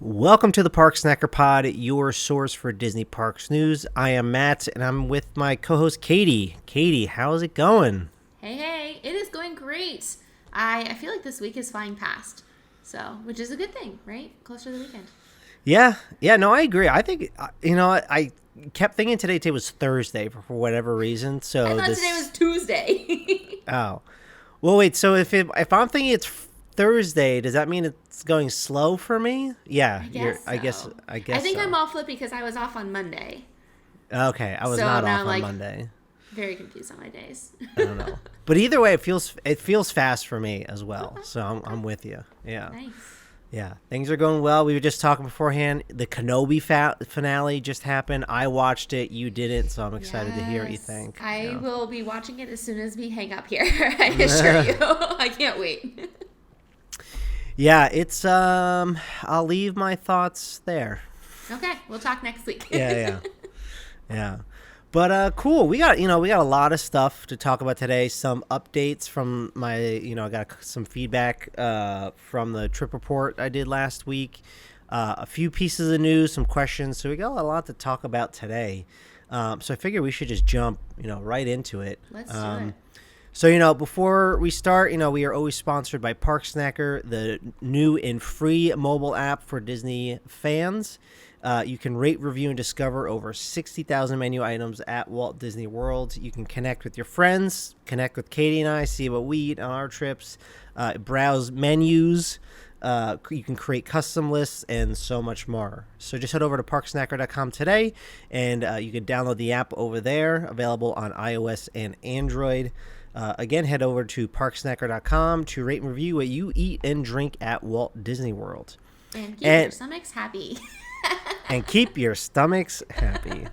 Welcome to the Park Snacker Pod, your source for Disney Parks news. I am Matt, and I'm with my co-host Katie. Katie, how's it going? Hey, it is going great. I feel like this week is flying past, which is a good thing, right? Closer to the weekend. Yeah, no, I agree. I think, I kept thinking today was Thursday for whatever reason. So I thought today was Tuesday. Oh. Well, wait, so if I'm thinking it's Thursday, does that mean it's going slow for me? Yeah, I guess I think so. I'm all flipped because I was off on Monday. Okay, I was not off on Monday. Very confused on my days. I don't know, but either way, it feels fast for me as well. So I'm with you. Yeah. Nice. Yeah, things are going well. We were just talking beforehand. The Kenobi finale just happened. I watched it. You didn't, so I'm excited to hear what you think. I will be watching it as soon as we hang up here. I assure you. I can't wait. Yeah, it's I'll leave my thoughts there. Okay, we'll talk next week. Yeah. But cool. We got a lot of stuff to talk about today. Some updates from my, I got some feedback from the trip report I did last week. A few pieces of news, some questions. So we got a lot to talk about today. So I figure we should just jump, right into it. Let's do it. So, before we start, we are always sponsored by Park Snacker, the new and free mobile app for Disney fans. You can rate, review, and discover over 60,000 menu items at Walt Disney World. You can connect with your friends, connect with Katie and I, see what we eat on our trips, browse menus. You can create custom lists and so much more. So just head over to parksnacker.com today, and you can download the app over there, available on iOS and Android. Again, head over to parksnacker.com to rate and review what you eat and drink at Walt Disney World. And keep your stomachs happy. And keep your stomachs happy.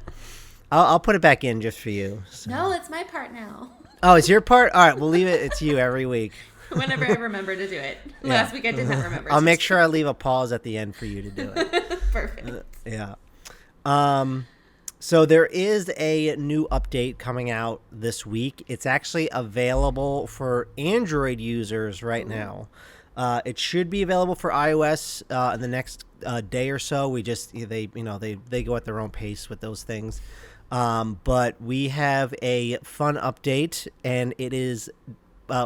I'll put it back in just for you. So. No, it's my part now. Oh, it's your part? All right, we'll leave it. It's you every week. Whenever I remember to do it. Last week I did not remember. I'll make sure I leave a pause at the end for you to do it. Perfect. Yeah. So there is a new update coming out this week. It's actually available for Android users right now. It should be available for iOS in the next day or so. They go at their own pace with those things. But we have a fun update, and it is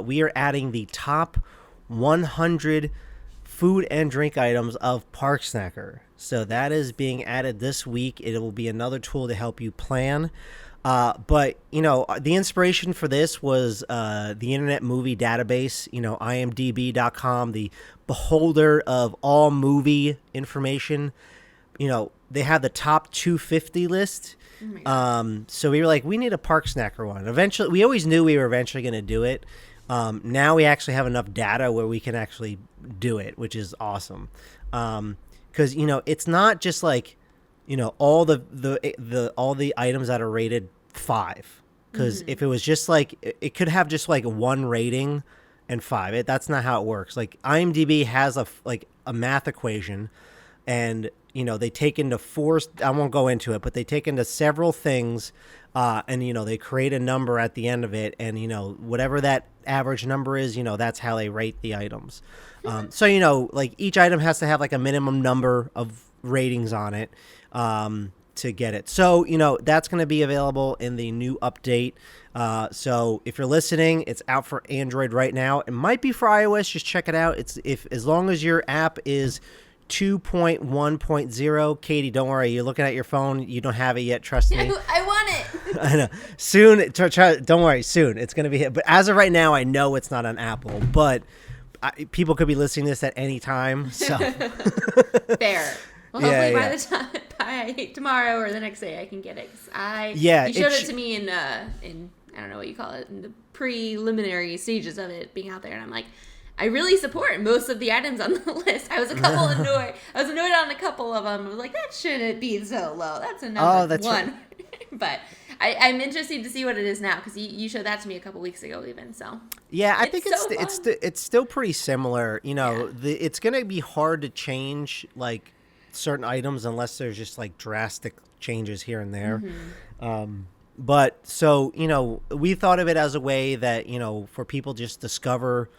we are adding the top 100 food and drink items of Park Snacker. So that is being added this week. It will be another tool to help you plan. But, the inspiration for this was the Internet Movie Database, imdb.com, the beholder of all movie information. They have the top 250 list. So we were like, we need a Park Snacker one. Eventually, we always knew we were eventually going to do it. Now we actually have enough data where we can actually do it, which is awesome. Because, it's not just like, all the items that are rated 5. Because if it was just like, it could have just like 1 rating and 5. That's not how it works. Like IMDb has a math equation, and they take into 4. I won't go into it, but they take into several things, and they create a number at the end of it, and whatever that average number is, that's how they rate the items. So like each item has to have like a minimum number of ratings on it to get it. So that's going to be available in the new update. So if you're listening, it's out for Android right now. It might be for iOS. Just check it out. As long as your app is 2.1.0. Katie, don't worry. You're looking at your phone. You don't have it yet. Trust me. I want it. I know. Soon. Don't worry. Soon. It's going to be hit. But as of right now, I know it's not on Apple. But people could be listening to this at any time. So fair. Well, hopefully by the time by tomorrow or the next day, I can get it. You showed it to me in I don't know what you call it, in the preliminary stages of it being out there, and I'm like, I really support most of the items on the list. I was annoyed. I was annoyed on a couple of them. I was like, that shouldn't be so low. That's a number one. Right. But I'm interested to see what it is now, because you showed that to me a couple weeks ago even. So yeah, I think it's still pretty similar. It's going to be hard to change like certain items unless there's just like drastic changes here and there. But so we thought of it as a way that for people just discover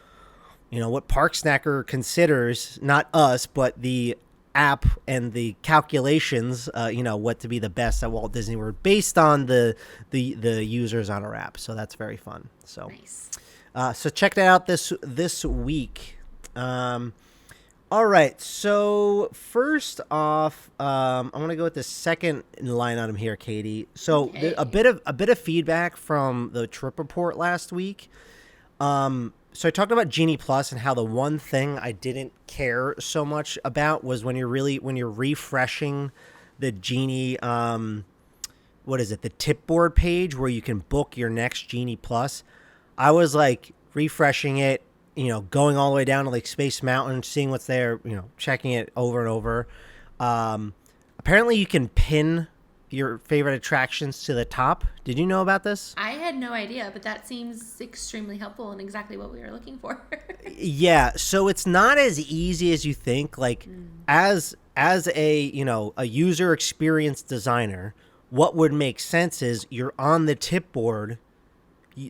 what Park Snacker considers, not us, but the app and the calculations, what to be the best at Walt Disney World based on the users on our app. So that's very fun. So, nice. So check that out this week. All right. So first off, I'm gonna go with the second line item here, Katie. So okay. a bit of feedback from the trip report last week. So I talked about Genie Plus and how the one thing I didn't care so much about was when you're refreshing the Genie, the tip board page where you can book your next Genie Plus. I was like refreshing it, going all the way down to like Space Mountain, seeing what's there, checking it over and over. Apparently you can pin your favorite attractions to the top. Did you know about this? I had no idea, but that seems extremely helpful and exactly what we were looking for. Yeah, so it's not as easy as you think. Like as a user experience designer, what would make sense is you're on the tip board,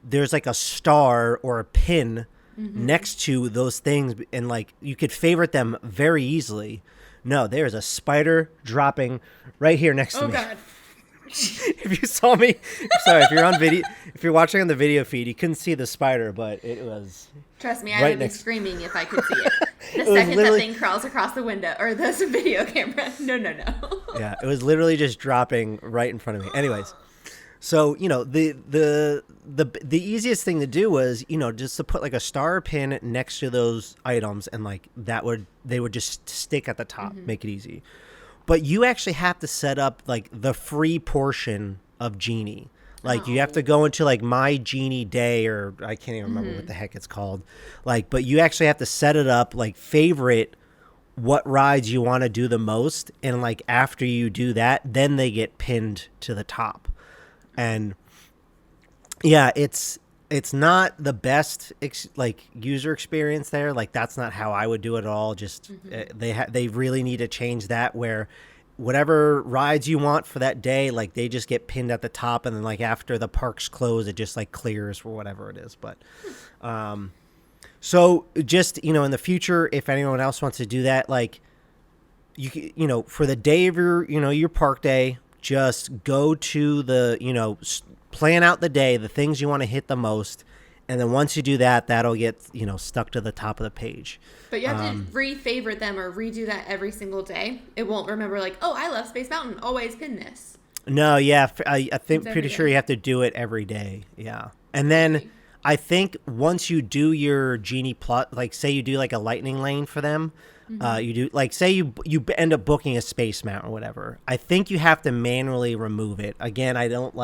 there's like a star or a pin next to those things, and like you could favorite them very easily. No, there's a spider dropping right here next to me. Oh, God. If you saw me, sorry, if you're watching on the video feed, you couldn't see the spider, but it was. Trust me, I would be screaming if I could see it. The second that thing crawls across the window, or the video camera. No. Yeah, it was literally just dropping right in front of me. Anyways, so, the easiest thing to do was, just to put like a star pin next to those items, and like they would just stick at the top, make it easy. But you actually have to set up like the free portion of Genie. Like you have to go into like My Genie Day, or I can't even remember what the heck it's called. Like, but you actually have to set it up, like favorite what rides you want to do the most. And like after you do that, then they get pinned to the top. And yeah, it's not the best user experience there. Like that's not how I would do it at all. Just they really need to change that, where whatever rides you want for that day, like they just get pinned at the top, and then like after the parks close, it just like clears for whatever it is. But so just in the future, if anyone else wants to do that, like you for the day of your park day, just go to the plan out the day, the things you want to hit the most, and then once you do that, that'll get stuck to the top of the page. But you have to re-favorite them or redo that every single day. It won't remember like, oh, I love Space Mountain, always pin this. No, yeah, I think pretty sure you have to do it every day. Yeah, and then I think once you do your Genie Plus, like say you do like a lightning lane for them, you do like say you end up booking a Space Mountain or whatever. I think you have to manually remove it. Again, I don't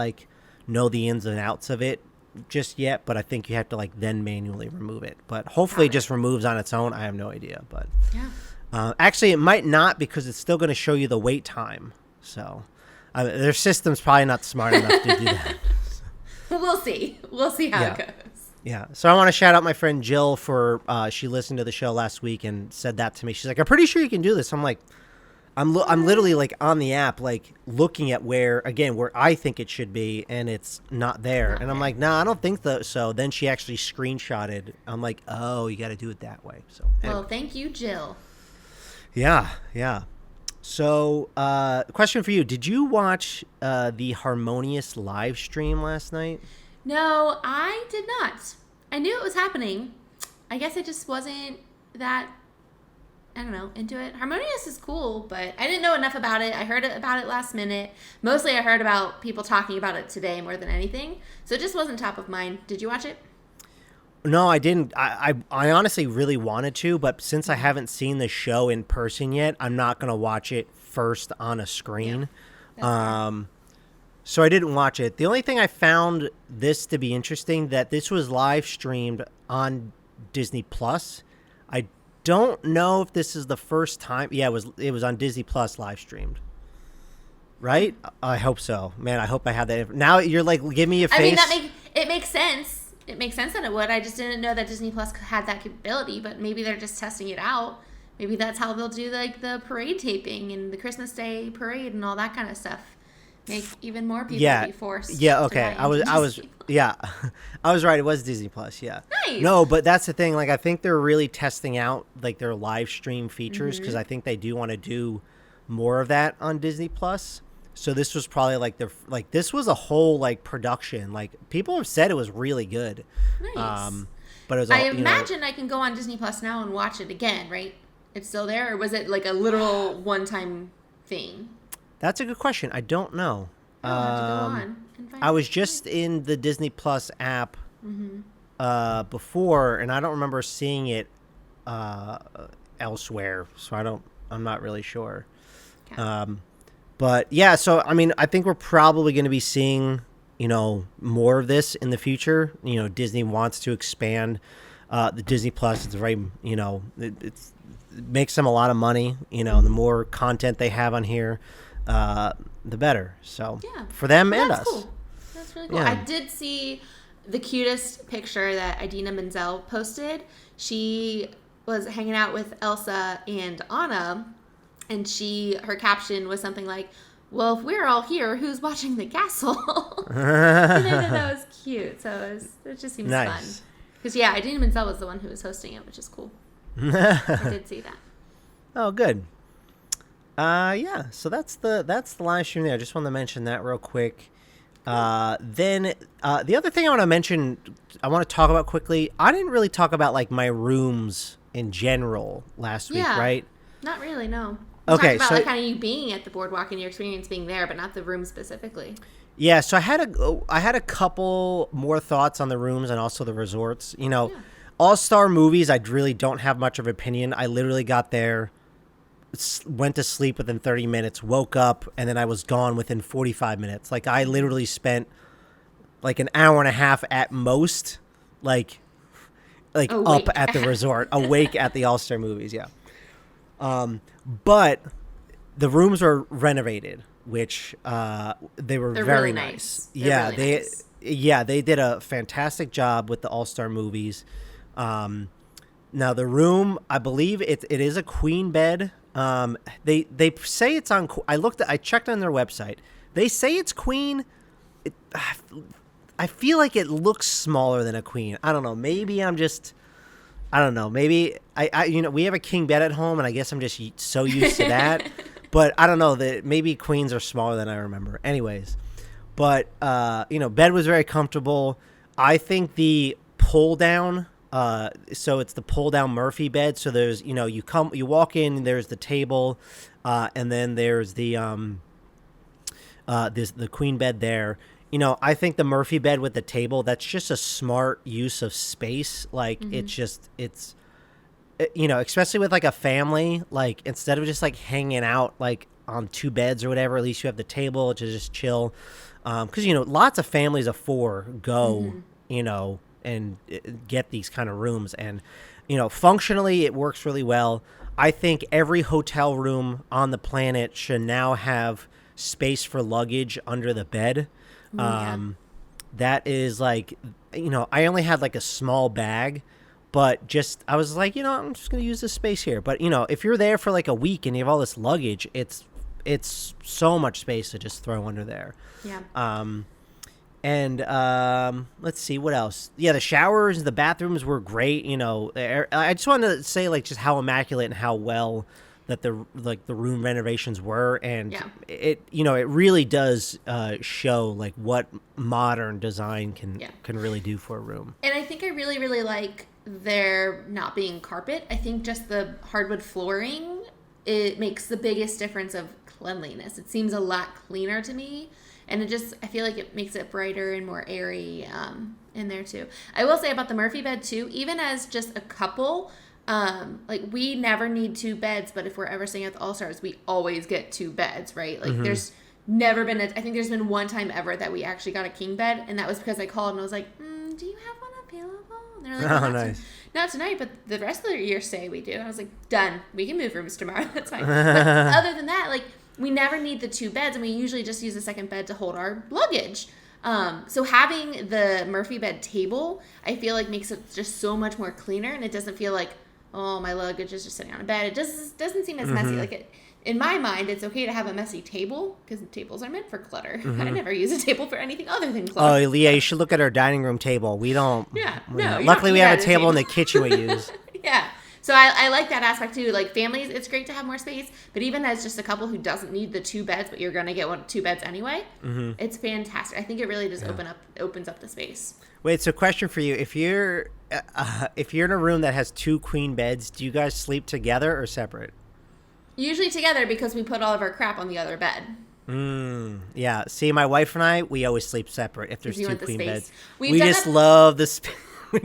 know the ins and outs of it just yet, but I think you have to then manually remove it. But hopefully it just removes on its own. I have no idea, but actually it might not, because it's still going to show you the wait time. So their system's probably not smart enough to do that. We'll see how it goes. Yeah. So I want to shout out my friend Jill for she listened to the show last week and said that to me. She's like, I'm pretty sure you can do this. I'm like, I'm literally like on the app, like looking at where I think it should be, and it's not there. And I'm like, nah, I don't think so. Then she actually screenshotted. I'm like, oh, you got to do it that way. So anyway. Well, thank you, Jill. Yeah. So, question for you: did you watch the Harmonious Livestream last night? No, I did not. I knew it was happening. I guess I just wasn't that, I don't know, into it. Harmonious is cool, but I didn't know enough about it. I heard about it last minute. Mostly I heard about people talking about it today more than anything. So it just wasn't top of mind. Did you watch it? No, I didn't. I honestly really wanted to, but since I haven't seen the show in person yet, I'm not going to watch it first on a screen. Yeah, so I didn't watch it. The only thing I found this to be interesting, that this was live streamed on Disney Plus. I don't know if this is the first time. Yeah, it was on Disney Plus live streamed. Right? I hope so. Man, I hope I have that. Now you're like, give me a face. I mean, it makes sense. It makes sense that it would. I just didn't know that Disney Plus had that capability, but maybe they're just testing it out. Maybe that's how they'll do like the parade taping and the Christmas Day parade and all that kind of stuff. make even more people be forced. Yeah. Okay. I was. Yeah, I was right. It was Disney Plus. Yeah. Nice. No, but that's the thing. Like, I think they're really testing out like their live stream features because I think they do want to do more of that on Disney Plus. So this was probably like this was a whole like production. Like, people have said it was really good. Nice. But it was. I imagine I can go on Disney Plus now and watch it again, right? It's still there, or was it like a literal one-time thing? That's a good question. I don't know. I'll have to go on and find I was just in the Disney Plus app before, and I don't remember seeing it elsewhere. So I'm not really sure. Okay. But yeah, so I mean, I think we're probably going to be seeing, more of this in the future. Disney wants to expand the Disney Plus. It's very, it makes them a lot of money. The more content they have on here, the better. So for them and us. Cool. That's really cool. Yeah. I did see the cutest picture that Idina Menzel posted. She was hanging out with Elsa and Anna, and her caption was something like, "Well, if we're all here, who's watching the castle?" And I thought that was cute. So it just seems fun. Because Idina Menzel was the one who was hosting it, which is cool. I did see that. Oh, good. So that's the live stream there. I just wanted to mention that real quick. Then the other thing I want to talk about quickly. I didn't really talk about like my rooms in general last week, right? Not really, no. Okay, talked about like kind of you being at the boardwalk and your experience being there, but not the room specifically. Yeah, so I had a couple more thoughts on the rooms and also the resorts. All-Star Movies, I really don't have much of an opinion. I literally got there, went to sleep within 30 minutes, woke up, and then I was gone within 45 minutes. Like, I literally spent like an hour and a half at most, like awake. Up at the resort, awake at the All-Star Movies, yeah. But the rooms were renovated, which they're very really nice. Nice. They did a fantastic job with the All-Star Movies. Now the room, I believe it is a queen bed. They say it's on. I checked on their website. They say it's queen. I feel like it looks smaller than a queen. I don't know. Maybe I'm just. I don't know. Maybe we have a king bed at home, and I guess I'm just so used to that. But I don't know that maybe queens are smaller than I remember. Anyways, but bed was very comfortable. I think the pull down. So it's the pull down Murphy bed. So there's you walk in, there's the table, and then there's the the queen bed there. I think the Murphy bed with the table, that's just a smart use of space. Like, it's especially with like a family, like instead of just like hanging out like on two beds or whatever, at least you have the table to just chill. Because, lots of families of four go, and get these kind of rooms. And, functionally it works really well. I think every hotel room on the planet should now have space for luggage under the bed. That is like, I only had like a small bag, but I was like, I'm just going to use this space here. But, if you're there for like a week and you have all this luggage, it's so much space to just throw under there. Yeah. And let's see what else. Yeah, the showers, the bathrooms were great. I just wanted to say like just how immaculate and how well that the room renovations were, and it really does show like what modern design can really do for a room. And I think I really, really like there not being carpet. I think just the hardwood flooring, it makes the biggest difference of cleanliness. It seems a lot cleaner to me. And I feel like it makes it brighter and more airy in there too. I will say about the Murphy bed too, even as just a couple, like we never need two beds, but if we're ever staying at the All-Stars, we always get two beds, right? Like there's never been I think there's been one time ever that we actually got a king bed, and that was because I called and I was like, do you have one available? And they're like, nice. Not tonight, but the rest of the year stay we do. And I was like, done. We can move rooms tomorrow. That's fine. But other than that, like, we never need the two beds, and we usually just use the second bed to hold our luggage. So having the Murphy bed table, I feel like makes it just so much more cleaner, and it doesn't feel like, oh, my luggage is just sitting on a bed. It just doesn't seem as messy. Like in my mind, it's okay to have a messy table because tables are meant for clutter. I never use a table for anything other than clutter. Oh, Leah, you should look at our dining room table. We don't. Yeah, no. Luckily, we have a table in the kitchen we use. Yeah. So I like that aspect too. Like families, it's great to have more space. But even as just a couple who doesn't need the 2 beds, but you're gonna get 2 beds anyway, it's fantastic. I think it really just opens up the space. Wait, so question for you: if you're in a room that has 2 queen beds, do you guys sleep together or separate? Usually together because we put all of our crap on the other bed. Yeah. See, my wife and I, we always sleep separate if there's 2 queen beds. We just love the space. We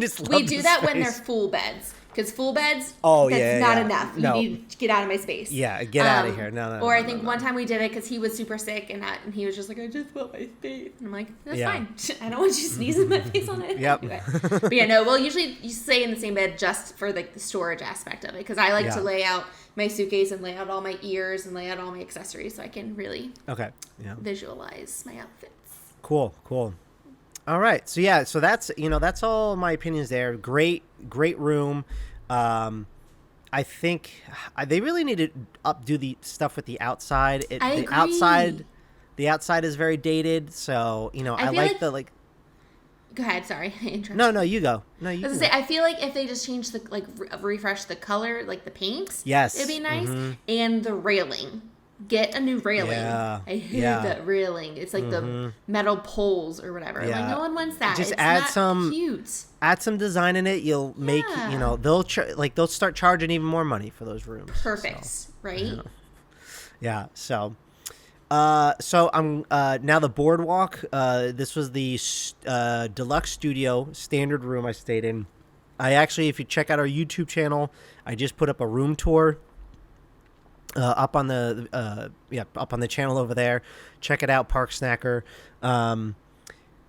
do that when they're full beds. Because full beds, that's not enough. You need to get out of my space. Yeah, get out of here. No. Or I think one time we did it because he was super sick and he was just like, I just want my space. And I'm like, that's fine. I don't want you sneezing my face on it. Yep. Anyway. But yeah, no, we'll usually you stay in the same bed just for like the storage aspect of it. Because I like to lay out my suitcase and lay out all my ears and lay out all my accessories so I can really visualize my outfits. Cool. All right. So that's all my opinions there. Great room. I think they really need to updo the stuff with the outside. I agree. The outside is very dated. So, I like the like. Go ahead. Sorry. No, you go. No, you. I feel like if they just change refresh the color, like the paints. Yes. It'd be nice. And the railing. Get a new railing. Yeah. I hate that railing. It's like the metal poles or whatever. Yeah. Like no one wants that. Just it's add not some cute. Add some design in it. You'll make they'll start charging even more money for those rooms. Perfect. So, right? Yeah. So I'm now the boardwalk. This was the deluxe studio standard room I stayed in. I actually, if you check out our YouTube channel, I just put up a room tour. Up on the channel over there. Check it out, Park Snacker.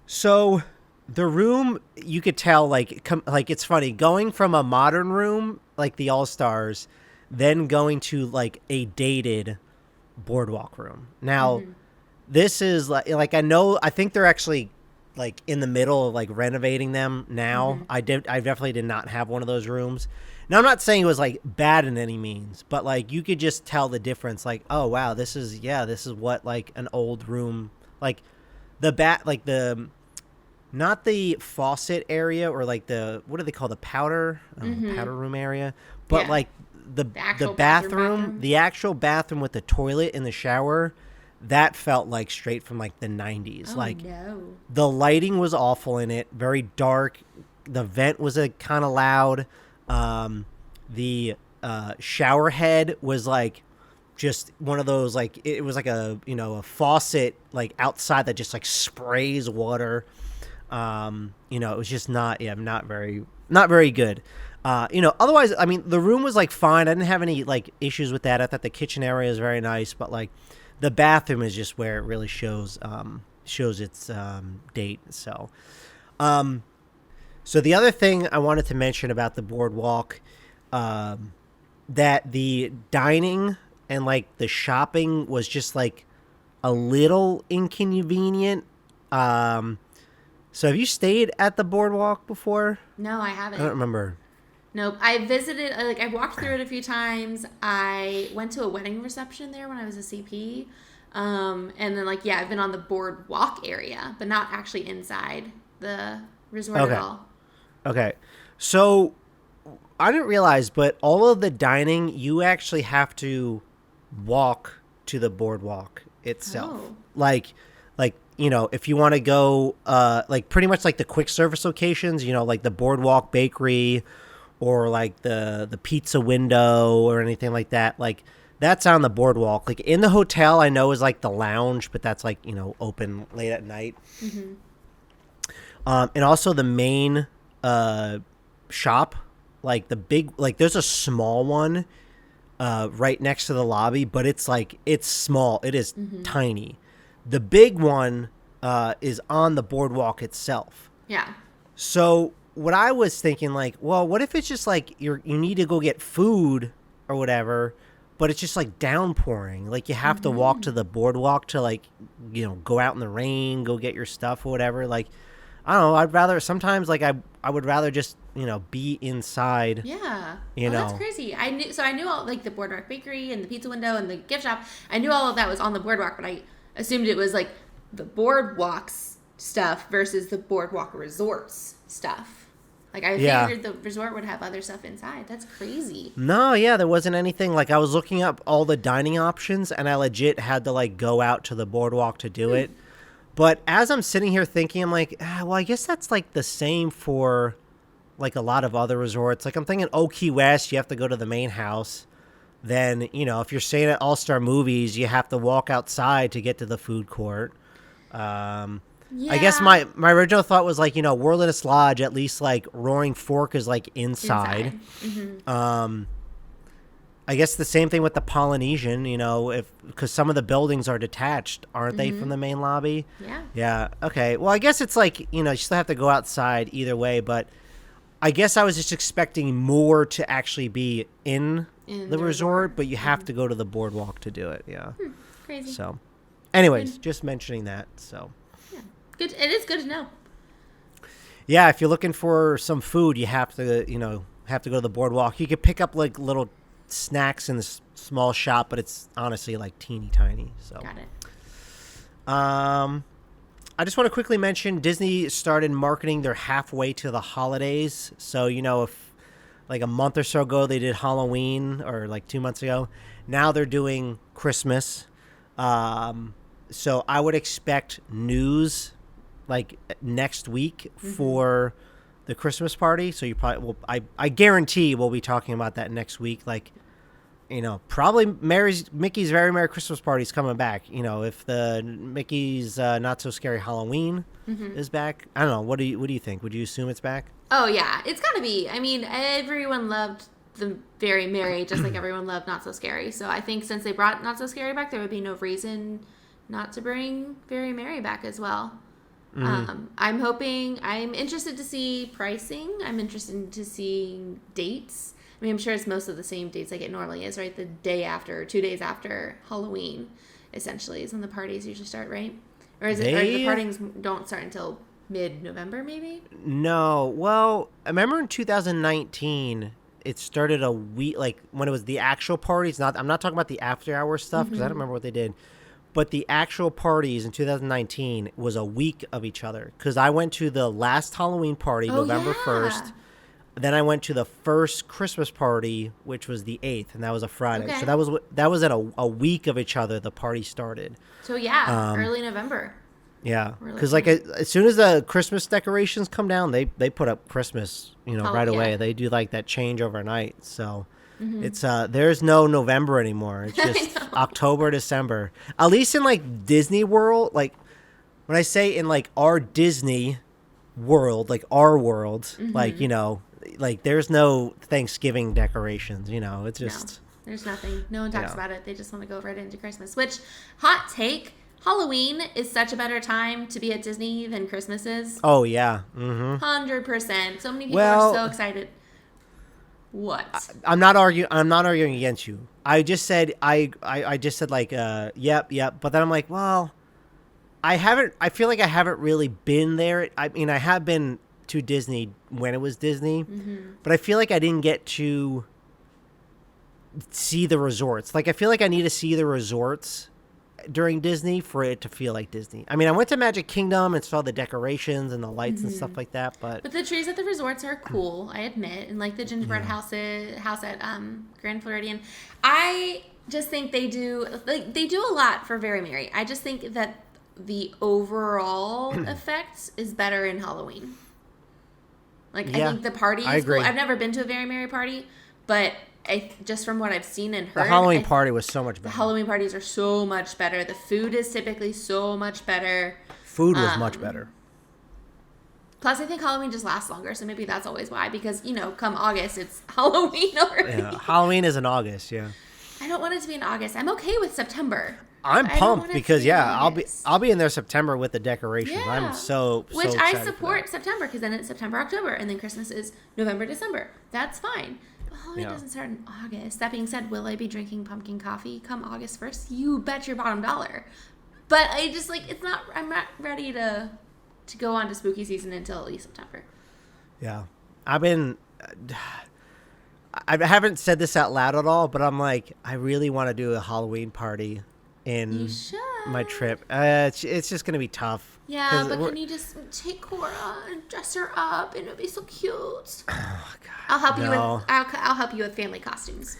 So the room, you could tell like it's funny going from a modern room like the All Stars, then going to like a dated boardwalk room. Now, this is like I think they're actually like in the middle of like renovating them now. I definitely did not have one of those rooms. Now, I'm not saying it was like bad in any means, but like you could just tell the difference. Like, oh wow, this is what like an old room, like not the faucet area or like what do they call the powder room area, but like the bathroom, the actual bathroom with the toilet and the shower. That felt like straight from like the 90s. The lighting was awful in it, very dark. The vent was kind of loud. The shower head was like just one of those like it was like a faucet like outside that just like sprays water. It was just not very good. Otherwise, I mean, the room was like fine. I didn't have any like issues with that. I thought the kitchen area is very nice, but like the bathroom is just where it really shows its date. So the other thing I wanted to mention about the boardwalk, that the dining and like the shopping was just like a little inconvenient. So have you stayed at the boardwalk before? No, I haven't. I don't remember. Nope. I visited, like I walked through it a few times. I went to a wedding reception there when I was a CP. And then I've been on the boardwalk area, but not actually inside the resort at all. Okay. So I didn't realize, but all of the dining, you actually have to walk to the boardwalk itself. Oh. Like, if you want to go, pretty much like the quick service locations, like the Boardwalk Bakery or like the Pizza Window or anything like that, like that's on the boardwalk. Like in the hotel, I know is like the lounge, but that's like, open late at night. Mm-hmm. And also the main shop, like the big, like there's a small one right next to the lobby, but it's small. It is tiny. The big one is on the boardwalk itself. Yeah. So what I was thinking, like, well, what if it's just like you need to go get food or whatever, but it's just like downpouring. Like you have to walk to the boardwalk to like, go out in the rain, go get your stuff or whatever. Like, I don't know. I'd rather sometimes like I would rather just, be inside. Yeah. You know. That's crazy. I knew all like the Boardwalk Bakery and the pizza window and the gift shop. I knew all of that was on the boardwalk, but I assumed it was like the boardwalks stuff versus the boardwalk resorts stuff. Like I figured the resort would have other stuff inside. That's crazy. No, yeah, there wasn't anything. Like I was looking up all the dining options and I legit had to like go out to the boardwalk to do it. But as I'm sitting here thinking, I'm like, well, I guess that's like the same for like a lot of other resorts. Like I'm thinking Key West, you have to go to the main house. Then, if you're staying at All-Star Movies, you have to walk outside to get to the food court. I guess my original thought was like, Wilderness Lodge, at least like Roaring Fork is like inside. Mm-hmm. I guess the same thing with the Polynesian, because some of the buildings are detached, aren't they, from the main lobby? Yeah. Yeah. Okay. Well, I guess it's like, you still have to go outside either way, but I guess I was just expecting more to actually be in the resort, but you have to go to the boardwalk to do it. Yeah. Crazy. So, anyways, just mentioning that. So. Yeah. Good. It is good to know. Yeah. If you're looking for some food, you have to, go to the boardwalk. You could pick up like little snacks in this small shop, but it's honestly like teeny tiny. So. Got it. I just want to quickly mention Disney started marketing their halfway to the holidays. So, if like a month or so ago they did Halloween, or like 2 months ago, now they're doing Christmas. So I would expect news like next week for the Christmas party. So you probably will, I guarantee we'll be talking about that next week. Like, probably Mickey's Very Merry Christmas Party is coming back. If the Mickey's Not So Scary Halloween is back, I don't know. What do you think? Would you assume it's back? Oh yeah, it's gotta be. I mean, everyone loved the Very Merry, just like everyone loved Not So Scary. So I think since they brought Not So Scary back, there would be no reason not to bring Very Merry back as well. I'm interested to see pricing. I'm interested to see dates. I mean, I'm sure it's most of the same dates like it normally is, right? The day after, or 2 days after Halloween, essentially, is when the parties usually start, right? Or is it? Or the parties don't start until mid-November, maybe? No. Well, I remember in 2019, it started a week, like when it was the actual parties. I'm not talking about the after-hour stuff because I don't remember what they did. But the actual parties in 2019 was a week of each other. Because I went to the last Halloween party, November 1st. Then I went to the first Christmas party, which was the 8th, and that was a Friday. Okay. So that was at a week of each other. The party started. So yeah, early November. Yeah, because like as soon as the Christmas decorations come down, they put up Christmas, right away. They do like that change overnight. So it's there's no November anymore. It's just October, December. At least in like Disney World, like when I say in like our Disney world, like our world, like like there's no Thanksgiving decorations, it's just there's nothing. No one talks about it. They just want to go right into Christmas. Which, hot take, Halloween is such a better time to be at Disney than Christmas is. Oh yeah, 100%. So many people are so excited. What? I'm not arguing against you. I just said I just said like yep. But then I'm like, well, I feel like I haven't really been there. I mean, I have been to Disney when it was Disney, but I feel like I didn't get to see the resorts. Like I feel like I need to see the resorts during Disney for it to feel like Disney. I mean, I went to Magic Kingdom and saw the decorations and the lights and stuff like that, but the trees at the resorts are cool, I admit, and like the gingerbread house at Grand Floridian. I just think they do a lot for Very Merry. I just think that the overall effect is better in Halloween. Like, I think the party is cool. I've never been to a Very Merry party, but just from what I've seen and heard, the Halloween party was so much better. The Halloween parties are so much better. The food is typically so much better. Food was much better. Plus, I think Halloween just lasts longer, so maybe that's always why. Because, come August, it's Halloween already. Yeah, Halloween is in August, yeah. I don't want it to be in August. I'm okay with September. I'm pumped because I'll be in there September with the decorations. Yeah. I'm so I support September because then it's September, October, and then Christmas is November, December. That's fine. But Halloween doesn't start in August. That being said, will I be drinking pumpkin coffee come August 1st? You bet your bottom dollar. But I just I'm not ready to go on to spooky season until at least September. Yeah. I haven't said this out loud at all, but I'm like, I really want to do a Halloween party in my trip. It's just gonna be tough. Yeah, but can you just take Cora and dress her up, and it'll be so cute. Oh God! I'll help you with family costumes.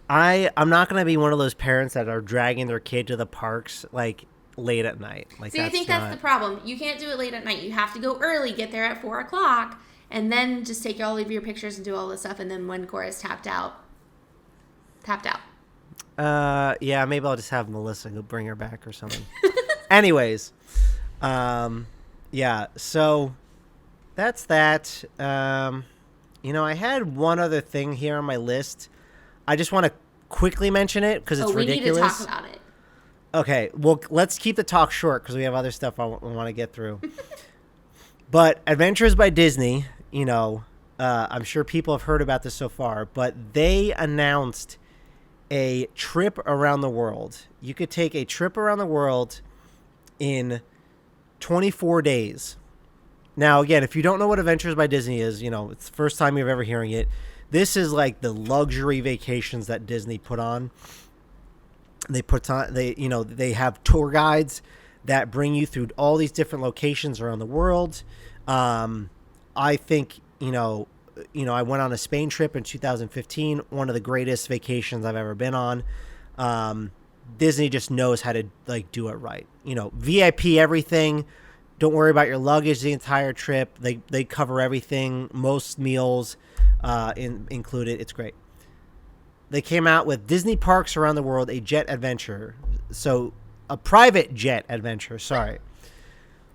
I'm not gonna be one of those parents that are dragging their kid to the parks like late at night. Like, see, I think that's the problem. You can't do it late at night. You have to go early, get there at 4:00, and then just take all of your pictures and do all this stuff. And then when Cora's tapped out. Yeah, maybe I'll just have Melissa go bring her back or something. Anyways, yeah. So that's that. I had one other thing here on my list. I just want to quickly mention it because it's ridiculous. We need to talk about it. Okay, well, let's keep the talk short because we have other stuff I want to get through. But Adventures by Disney, I'm sure people have heard about this so far, but they announced a trip around the world. You could take a trip around the world in 24 days. Now, again, if you don't know what Adventures by Disney is, it's the first time you're ever hearing it. This is like the luxury vacations that Disney put on. They have tour guides that bring you through all these different locations around the world. I think, I went on a Spain trip in 2015, one of the greatest vacations I've ever been on. Disney just knows how to do it right. VIP everything. Don't worry about your luggage the entire trip. They cover everything, most meals included. It's great. They came out with Disney Parks Around the World, a jet adventure. So a private jet adventure, sorry.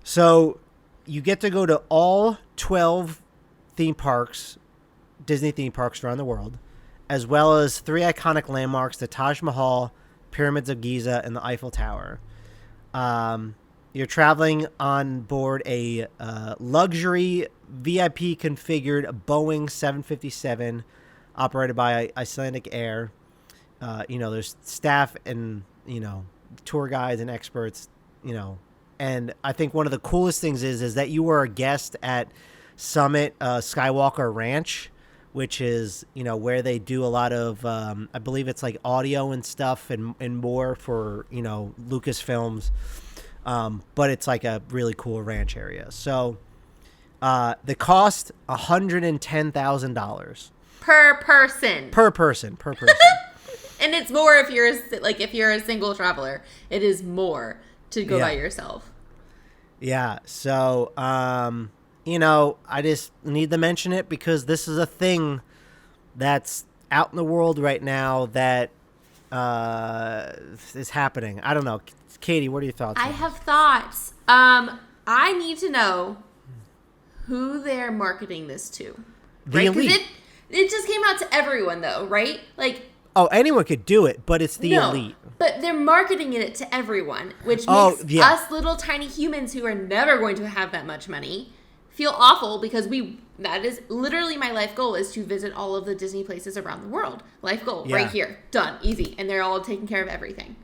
So you get to go to all 12 theme parks, Disney theme parks around the world, as well as 3 iconic landmarks, the Taj Mahal, Pyramids of Giza, and the Eiffel Tower. You're traveling on board a luxury VIP configured Boeing 757 operated by Icelandic Air. There's staff and, tour guides and experts, and I think one of the coolest things is that you were a guest at Summit Skywalker Ranch, which is, where they do a lot of, I believe it's like audio and stuff and more for, Lucasfilms. But it's like a really cool ranch area. So the cost, $110,000. Per person. And it's more if you're a single traveler. It is more to go by yourself. Yeah. So, I just need to mention it because this is a thing that's out in the world right now that is happening. I don't know. Katie, what are your thoughts? I have thoughts. I need to know who they're marketing this to. The elite. It just came out to everyone, though, right? Anyone could do it, but it's the elite. But they're marketing it to everyone, which makes us little tiny humans who are never going to have that much money feel awful because that is literally my life goal is to visit all of the Disney places around the world. Life goal, right here. Done. Easy. And they're all taking care of everything.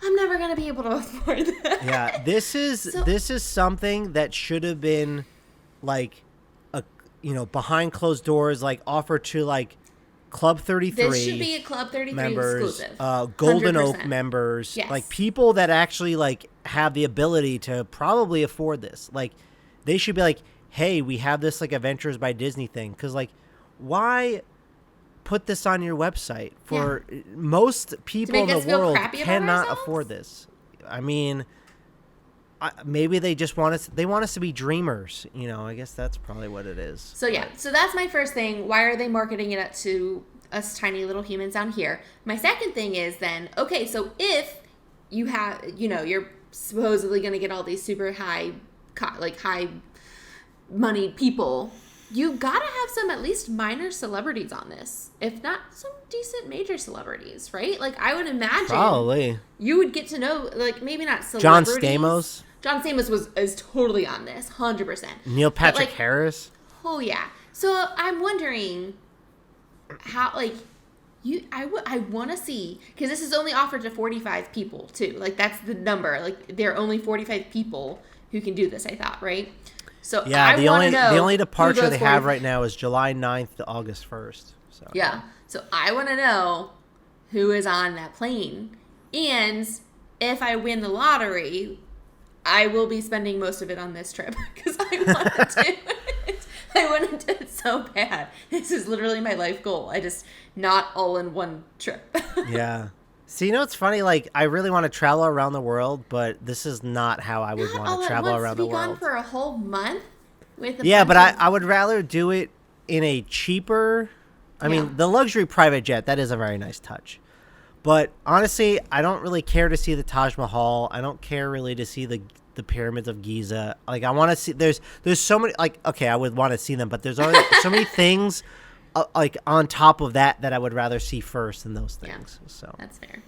I'm never going to be able to afford that. Yeah, this is something that should have been behind closed doors, offered to Club 33. This should be a Club 33 members, exclusive. Golden 100%. Oak members, yes. People that actually have the ability to probably afford this. They should be hey, we have this Adventures by Disney thing. Because why put this on your website? For most people in the world cannot afford this. I mean, maybe they just want us to be dreamers. I guess that's probably what it is. So so that's my first thing. Why are they marketing it to us tiny little humans down here? My second thing is then, okay, so if you have, you're supposedly going to get all these super high money people, you gotta have some at least minor celebrities on this, if not some decent major celebrities, right? I would imagine probably you would get to know, maybe not celebrities. John Stamos is totally on this, 100%. Neil Patrick Harris. Oh yeah. So I'm wondering how I want to see, because this is only offered to 45 people too. That's the number. There are only 45 people who can do this. I thought, right? So yeah, the only departure they have right now is July 9th to August 1st. So yeah. So I want to know who is on that plane. And if I win the lottery, I will be spending most of it on this trip because I want to do it. I want to do it so bad. This is literally my life goal. I just not all in one trip. Yeah. See, you know, it's funny. Like, I really want to travel around the world, but this is not how I would want to travel around the world. Be gone for a whole month with but I would rather do it in a cheaper. I mean, the luxury private jet, that is a very nice touch. But honestly, I don't really care to see the Taj Mahal. I don't care really to see the pyramids of Giza. Like, I want to see. There's so many. Like, okay, I would want to see them, but there's already so many things. Like on top of that I would rather see first than those things. Yeah, so that's fair.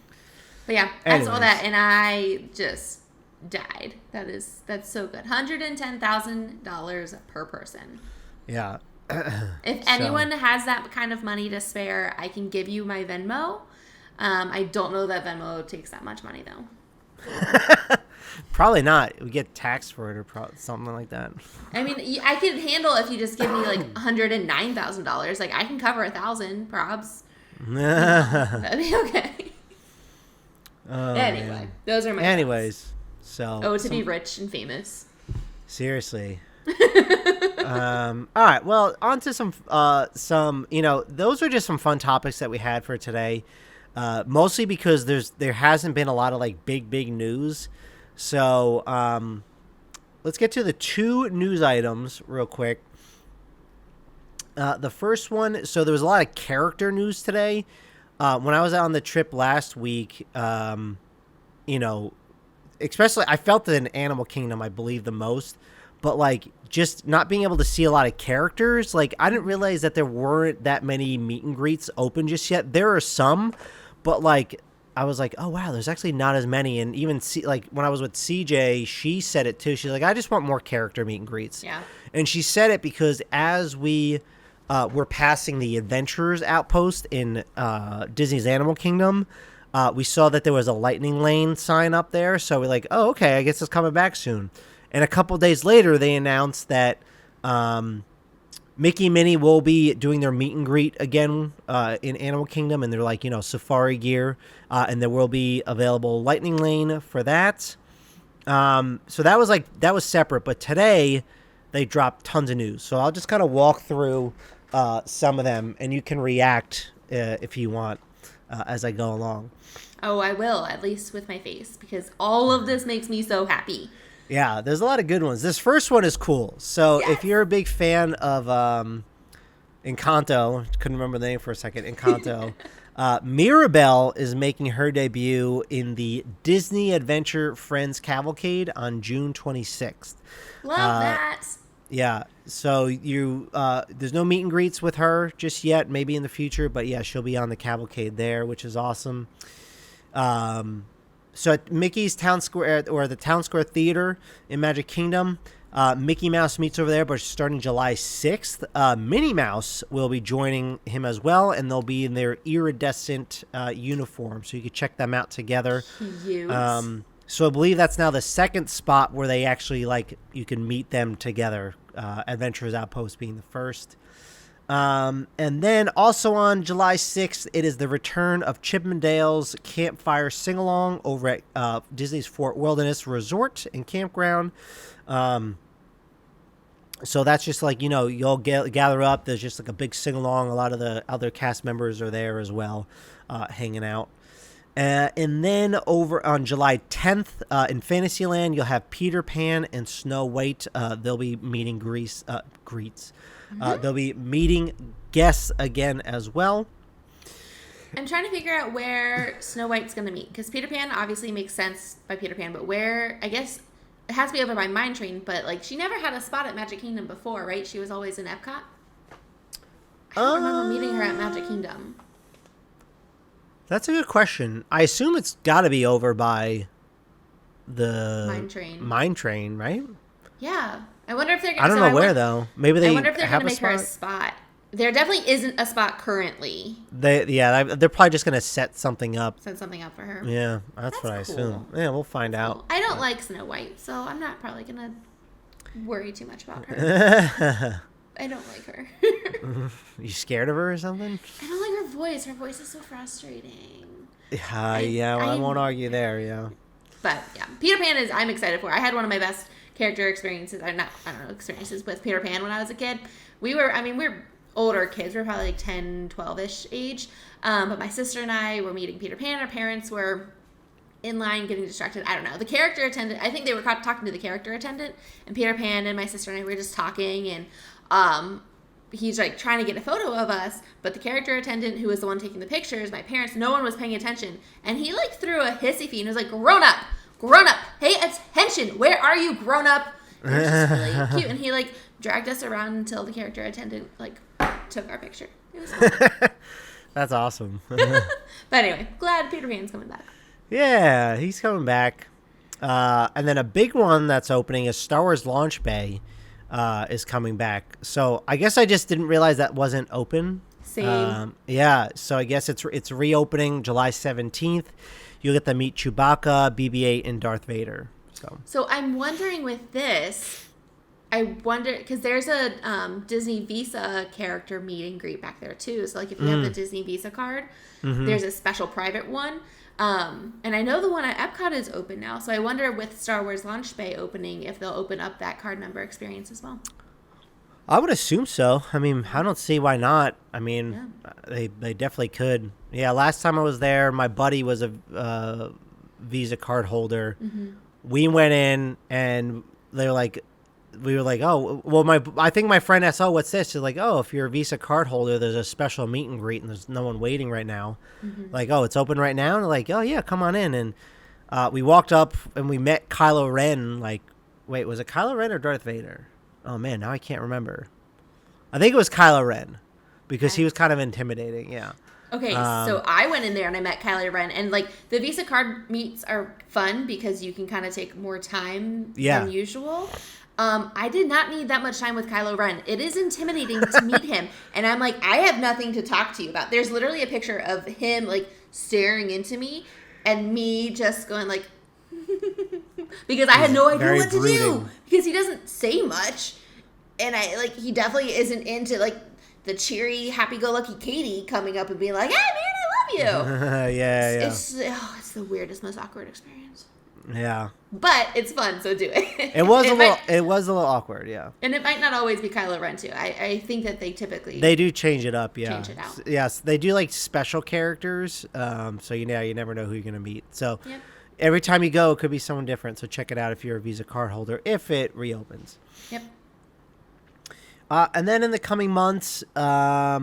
But yeah, I saw that and I just died. That's so good. $110,000 per person. Yeah. If anyone has that kind of money to spare, I can give you my Venmo. I don't know that Venmo takes that much money though. Probably not. We get taxed for it or something like that. I mean, I could handle if you just give me like $109,000. Like I can cover 1,000 probs. That'd be okay. Anyway, man. Those are my. Anyways, thoughts. To be rich and famous. Seriously. All right. Well, on to some. You know, those are just some fun topics that we had for today. Mostly because there hasn't been a lot of like big news. So let's get to the two news items real quick. The first one, so there was a lot of character news today. When I was out on the trip last week, you know, especially I felt it in Animal Kingdom, I believe the most. But like just not being able to see a lot of characters, like I didn't realize that there weren't that many meet and greets open just yet. There are some, but like I was like, oh wow, there's actually not as many. And even like when I was with CJ, she said it too. She's like, I just want more character meet and greets. Yeah. And she said it because as we were passing the Adventurers Outpost in Disney's Animal Kingdom, we saw that there was a Lightning Lane sign up there. So we're like, oh, okay, I guess it's coming back soon. And a couple days later, they announced that Mickey and Minnie will be doing their meet and greet again in Animal Kingdom. And they're like, you know, safari gear. And there will be available Lightning Lane for that. So that was separate. But today, they dropped tons of news. So I'll just kind of walk through some of them. And you can react if you want as I go along. Oh, I will, at least with my face. Because all of this makes me so happy. Yeah, there's a lot of good ones. This first one is cool. So if you're a big fan of Encanto, couldn't remember the name for a second, Encanto, Mirabelle is making her debut in the Disney Adventure Friends Cavalcade on June 26th. Love that. Yeah, so there's no meet and greets with her just yet, maybe in the future, but yeah, she'll be on the cavalcade there, which is awesome. So at Mickey's Town Square, or the Town Square Theater in Magic Kingdom, Mickey Mouse meets over there, but starting July 6th. Minnie Mouse will be joining him as well, and they'll be in their iridescent uniform, so you can check them out together. Cute. So I believe that's now the second spot where they actually, like, you can meet them together, Adventurers Outpost being the first. And then also on July 6th, it is the return of Chip and Dale's Campfire Sing-Along over at Disney's Fort Wilderness Resort and Campground. So that's just like, you know, you'll gather up. There's just like a big sing-along. A lot of the other cast members are there as well, hanging out. And then over on July 10th, in Fantasyland, you'll have Peter Pan and Snow White. They'll be meeting greets. They'll be meeting guests again as well. I'm trying to figure out where Snow White's going to meet. Because Peter Pan obviously makes sense by Peter Pan. But where, I guess, it has to be over by Mine Train. But, like, she never had a spot at Magic Kingdom before, right? She was always in Epcot. I don't remember meeting her at Magic Kingdom. That's a good question. I assume it's got to be over by the Mine Train, right? Yeah. I wonder if they're. I don't know where though. Maybe they. I wonder if they're going to make her a spot. There definitely isn't a spot currently. They're probably just going to set something up. Set something up for her. Yeah, that's what I assume. Yeah, we'll find out. I don't like Snow White, so I'm not probably going to worry too much about her. I don't like her. You scared of her or something? I don't like her voice. Her voice is so frustrating. I won't argue there, yeah. But, yeah, Peter Pan I'm excited for. I had one of my best character experiences, experiences with Peter Pan when I was a kid. We're older kids. We're probably like 10, 12-ish age. But my sister and I were meeting Peter Pan. Our parents were in line getting distracted. I don't know. The character attendant, I think they were talking to the character attendant, and Peter Pan and my sister and I were just talking, and he's like trying to get a photo of us, but the character attendant who was the one taking the pictures, my parents, no one was paying attention, and he like threw a hissy fit and was like, grown up, pay attention, where are you, grown up? And it was just really cute, and he like dragged us around until the character attendant like took our picture. It was fun. That's awesome. But anyway, glad Peter Pan's coming back. Yeah, he's coming back. And then a big one that's opening is Star Wars Launch Bay is coming back. So I guess I just didn't realize that wasn't open. Same. Yeah, so I guess it's reopening July 17th. You'll get to meet Chewbacca, BB-8, and Darth Vader. So I'm wondering with this, because there's a Disney Visa character meet and greet back there too. So like if you have the Disney Visa card, there's a special private one. And I know the one at Epcot is open now, so I wonder with Star Wars Launch Bay opening if they'll open up that card member experience as well. I would assume so. I mean, I don't see why not. I mean, they definitely could. Yeah, last time I was there, my buddy was a Visa card holder. Mm-hmm. We went in and they were like, we were like, oh, well, I think my friend asked, oh, what's this? She's like, oh, if you're a Visa card holder, there's a special meet and greet and there's no one waiting right now. Mm-hmm. Like, oh, it's open right now? And they're like, oh, yeah, come on in. And we walked up and we met Kylo Ren. Like, wait, was it Kylo Ren or Darth Vader? Oh, man, now I can't remember. I think it was Kylo Ren because he was kind of intimidating, yeah. Okay, so I went in there and I met Kylo Ren. And, like, the Visa card meets are fun because you can kind of take more time than usual. I did not need that much time with Kylo Ren. It is intimidating to meet him. And I'm like, I have nothing to talk to you about. There's literally a picture of him, like, staring into me and me just going, like, because I had no idea what to do. Because he doesn't say much. And he definitely isn't into, like, the cheery, happy-go-lucky Katie coming up and being like, hey, man, I love you. It's the weirdest, most awkward experience. Yeah. But it's fun, so do it. It was a little awkward, yeah. And it might not always be Kylo Ren too. I think that they typically do change it up, yeah. Change it out. Yes, they do like special characters. So you never know who you're gonna meet. So every time you go, it could be someone different. So check it out if you're a Visa card holder if it reopens. Yep. And then in the coming months, at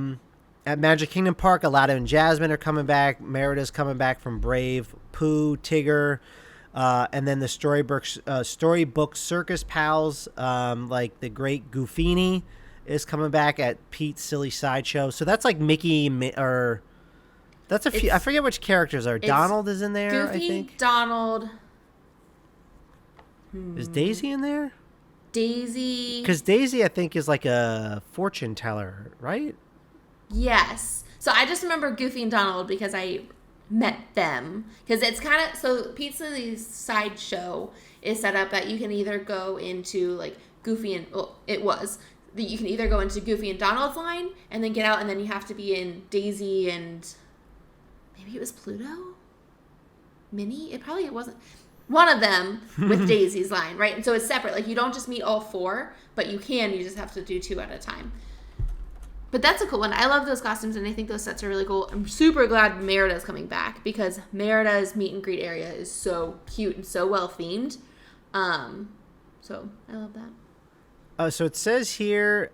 Magic Kingdom Park, Aladdin and Jasmine are coming back. Merida's coming back from Brave. Pooh, Tigger. And then the Storybook Circus Pals, like the Great Goofini is coming back at Pete's Silly Sideshow. So that's like Mickey, or that's a few. I forget which characters are. Donald is in there, Goofy, I think. Donald. Is Daisy in there? Daisy. Because Daisy, I think, is like a fortune teller, right? Yes. So I just remember Goofy and Donald because I met them, because it's kind of, so Pete's Silly Sideshow is set up that you can either go into like Goofy and, well, it was that you can either go into Goofy and Donald's line and then get out, and then you have to be in Daisy and maybe it was Pluto, Minnie, it wasn't one of them with Daisy's line, right? And so it's separate, like you don't just meet all four, but you just have to do two at a time. But that's a cool one. I love those costumes, and I think those sets are really cool. I'm super glad Merida's coming back because Merida's meet and greet area is so cute and so well themed. So I love that. So it says here,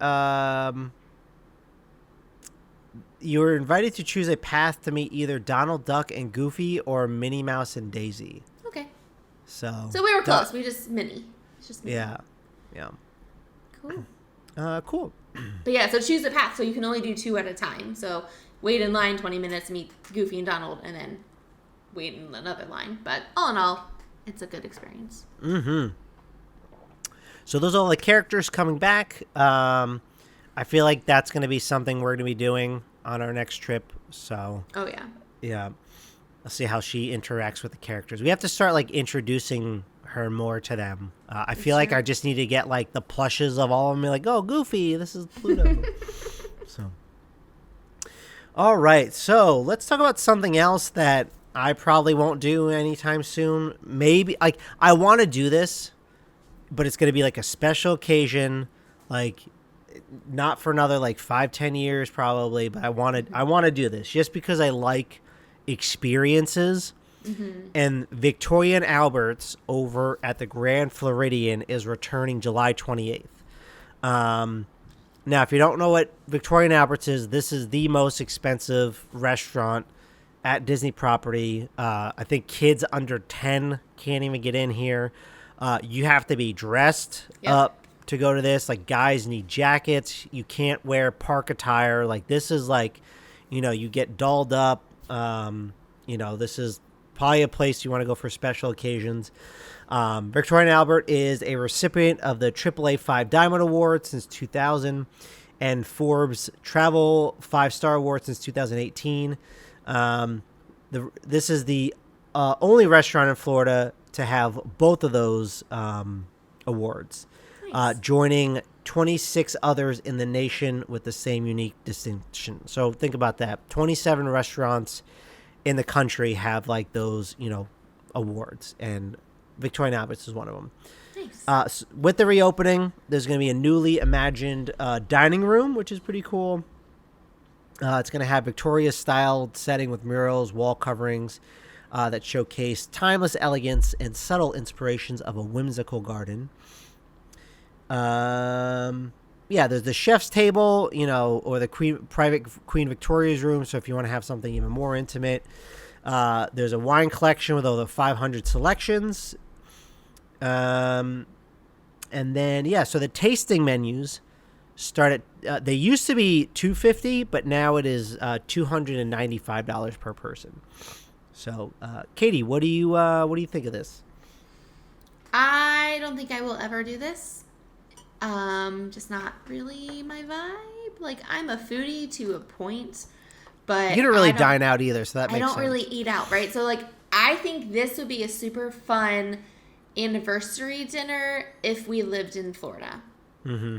you were invited to choose a path to meet either Donald Duck and Goofy or Minnie Mouse and Daisy. Okay. So we were close. We just Minnie. It's just Minnie. Yeah. Cool. Cool. But yeah, so choose a path. So you can only do two at a time. So wait in line 20 minutes, meet Goofy and Donald, and then wait in another line. But all in all, it's a good experience. Mm-hmm. So those are all the characters coming back. I feel like that's going to be something we're going to be doing on our next trip. So. Oh, yeah. Yeah. Let's see how she interacts with the characters. We have to start like introducing return more to them. I feel like I just need to get like the plushes of all of them. Be like, oh, Goofy, this is Pluto. So, all right. So let's talk about something else that I probably won't do anytime soon. Maybe like I want to do this, but it's going to be like a special occasion, like not for another like 5-10 years probably. But I want to do this just because I like experiences. Mm-hmm. And Victoria and Albert's over at the Grand Floridian is returning July 28th. Now, if you don't know what Victoria and Albert's is, this is the most expensive restaurant at Disney property. I think kids under 10 can't even get in here. You have to be dressed up to go to this. Like, guys need jackets. You can't wear park attire. Like, this is like, you get dolled up. This is probably a place you want to go for special occasions. Victoria and Albert is a recipient of the AAA 5 Diamond Award since 2000 and Forbes Travel 5-Star Award since 2018. This is the only restaurant in Florida to have both of those awards, nice. Joining 26 others in the nation with the same unique distinction. So think about that. 27 restaurants in the country have like those, awards, and Victoria and Albert's is one of them. Nice. With the reopening, there's going to be a newly imagined dining room, which is pretty cool. It's going to have Victoria-styled setting with murals, wall coverings that showcase timeless elegance and subtle inspirations of a whimsical garden. There's the chef's table, or the private Queen Victoria's room. So if you want to have something even more intimate, there's a wine collection with over 500 selections. And then, so the tasting menus start at, they used to be $250, but now it is $295 per person. So, Katie, what do you think of this? I don't think I will ever do this. Just not really my vibe. Like, I'm a foodie to a point, but you don't really dine out either, so that makes sense. I don't really eat out, right? So, like, I think this would be a super fun anniversary dinner if we lived in Florida. Mm-hmm.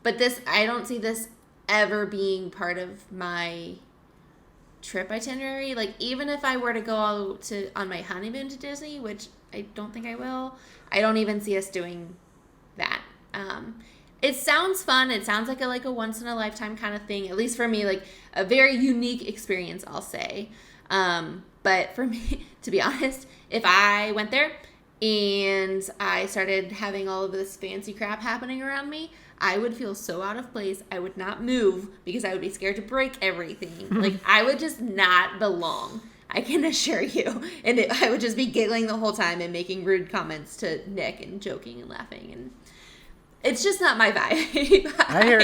But this, I don't see this ever being part of my trip itinerary. Like, even if I were to go on my honeymoon to Disney, which I don't think I will, I don't even see us doing that. It sounds fun. It sounds like a once in a lifetime kind of thing, at least for me, like a very unique experience, I'll say. But for me, to be honest, if I went there and I started having all of this fancy crap happening around me, I would feel so out of place. I would not move because I would be scared to break everything. Like, I would just not belong. I can assure you. And I would just be giggling the whole time and making rude comments to Nick and joking and laughing. And it's just not my vibe. I hear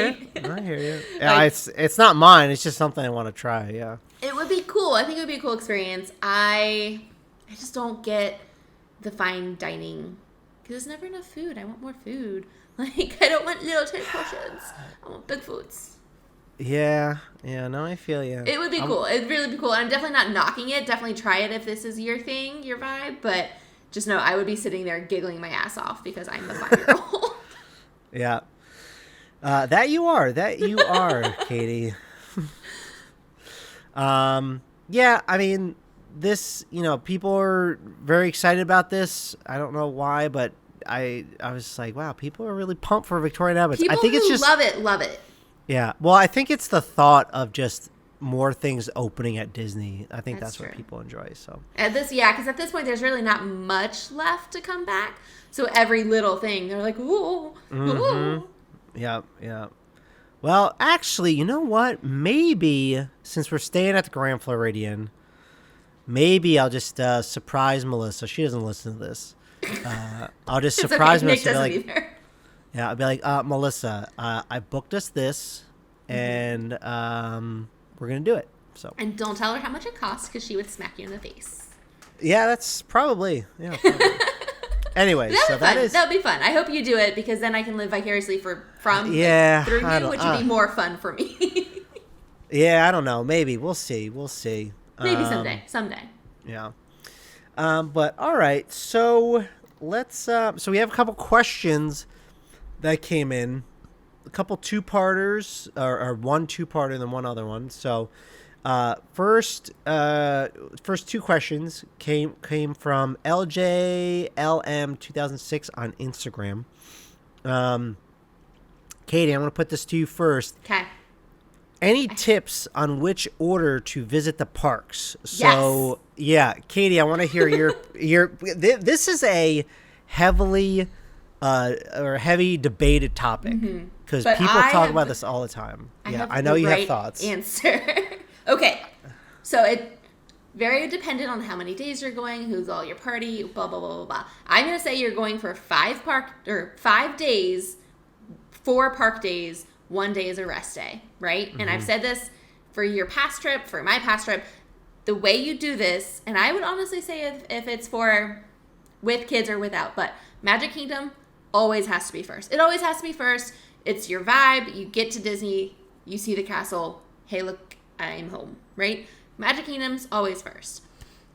you. Yeah, it's not mine. It's just something I want to try. Yeah. It would be cool. I think it would be a cool experience. I just don't get the fine dining because there's never enough food. I want more food. Like, I don't want little tiny portions. I want big foods. Yeah, no, I feel you. It would be cool. It'd really be cool. And I'm definitely not knocking it. Definitely try it if this is your thing, your vibe. But just know I would be sitting there giggling my ass off because I'm the 5-year-old. Yeah. That you are, Katie. Yeah, I mean, this, people are very excited about this. I don't know why, but I was like, wow, people are really pumped for Victoria and Albert. People I think who it's just love it. Yeah. Well, I think it's the thought of just more things opening at Disney. I think that's what people enjoy. So because at this point there's really not much left to come back. So every little thing they're like, ooh, ooh. Yeah. Well, actually, you know what? Maybe since we're staying at the Grand Floridian, maybe I'll just surprise Melissa. She doesn't listen to this. I'll just surprise Melissa. I'll be like, Melissa, I booked us this, and we're gonna do it. So. And don't tell her how much it costs because she would smack you in the face. Yeah, that's probably. Anyway, that'll be fun. I hope you do it because then I can live vicariously through you, which would be more fun for me. Yeah, I don't know. Maybe we'll see. Maybe someday. Yeah. But all right, so let's. So we have a couple questions that came in, a couple two-parters, or one two-parter and then one other one. So, first two questions came from LJLM 2006 on Instagram. Katie, I'm going to put this to you first. Okay. Any tips on which order to visit the parks? So, yeah, Katie, I want to hear your. This is a heavy debated topic because people talk about this all the time. I know you have thoughts. Answer. Okay, so it very dependent on how many days you're going, who's all your party, blah blah blah blah blah. I'm gonna say you're going for 5 days, 4 park days. 1 day is a rest day, right? Mm-hmm. And I've said this for your past trip, for my past trip. The way you do this, and I would honestly say if it's for with kids or without, but Magic Kingdom always has to be first. It always has to be first. It's your vibe. You get to Disney, you see the castle. Hey, look, I'm home, right? Magic Kingdom's always first.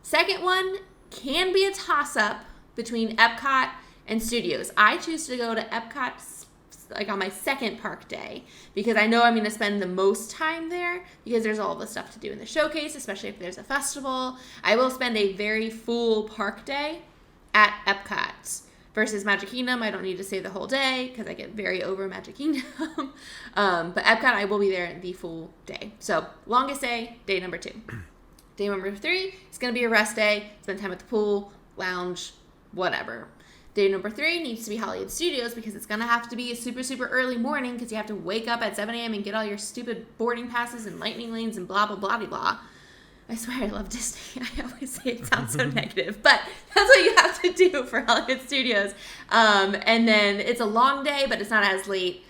Second one can be a toss-up between Epcot and Studios. I choose to go to Epcot like on my second park day because I know I'm going to spend the most time there because there's all the stuff to do in the showcase, especially if there's a festival. I will spend a very full park day at Epcot versus Magic Kingdom. I don't need to stay the whole day because I get very over Magic Kingdom. But Epcot, I will be there the full day. So longest day number 2. Day number 3 is going to be a rest day. Spend time at the pool, lounge, whatever. Day number 3 needs to be Hollywood Studios because it's going to have to be a super, super early morning because you have to wake up at 7 a.m. and get all your stupid boarding passes and lightning lanes and blah, blah, blah, blah, blah. I swear I love Disney. I always say it sounds so negative, but that's what you have to do for Hollywood Studios. And then it's a long day, but it's not as late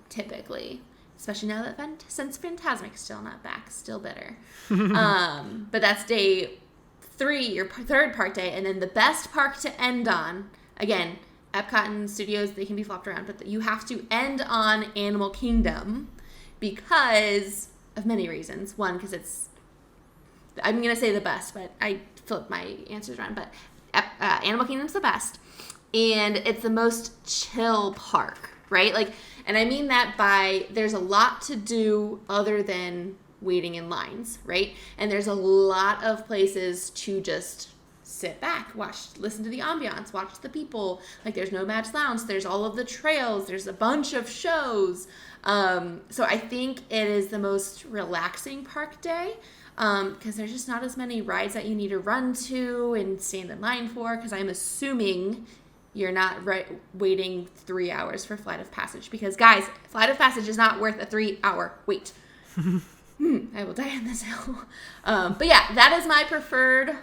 typically, especially now that since Fantasmic's still not back, still better. But that's day 3, your third park day, and then the best park to end on. Again, Epcot and Studios, they can be flopped around, but you have to end on Animal Kingdom because of many reasons. One, because I'm going to say the best, but I flipped my answers around. But Animal Kingdom's the best, and it's the most chill park, right? Like, and I mean that by there's a lot to do other than waiting in lines, right? And there's a lot of places to just sit back, listen to the ambiance, watch the people. Like there's no Match Lounge, there's all of the trails, there's a bunch of shows. So I think it is the most relaxing park day because there's just not as many rides that you need to run to and stand in line for because I'm assuming you're not waiting 3 hours for Flight of Passage because, guys, Flight of Passage is not worth a 3-hour wait. I will die on this hill. But yeah, that is my preferred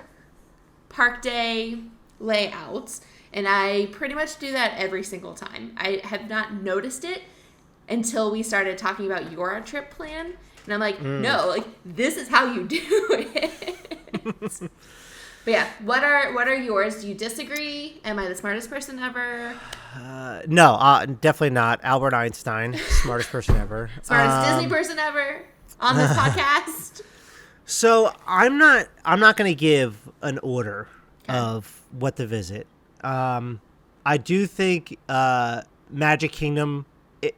park day layout. And I pretty much do that every single time. I have not noticed it until we started talking about your trip plan. And I'm like, no, like this is how you do it. But yeah, what are yours? Do you disagree? Am I the smartest person ever? No, definitely not. Albert Einstein, smartest person ever. Smartest Disney person ever on this podcast. So I'm not going to give an order of what to visit. I do think Magic Kingdom.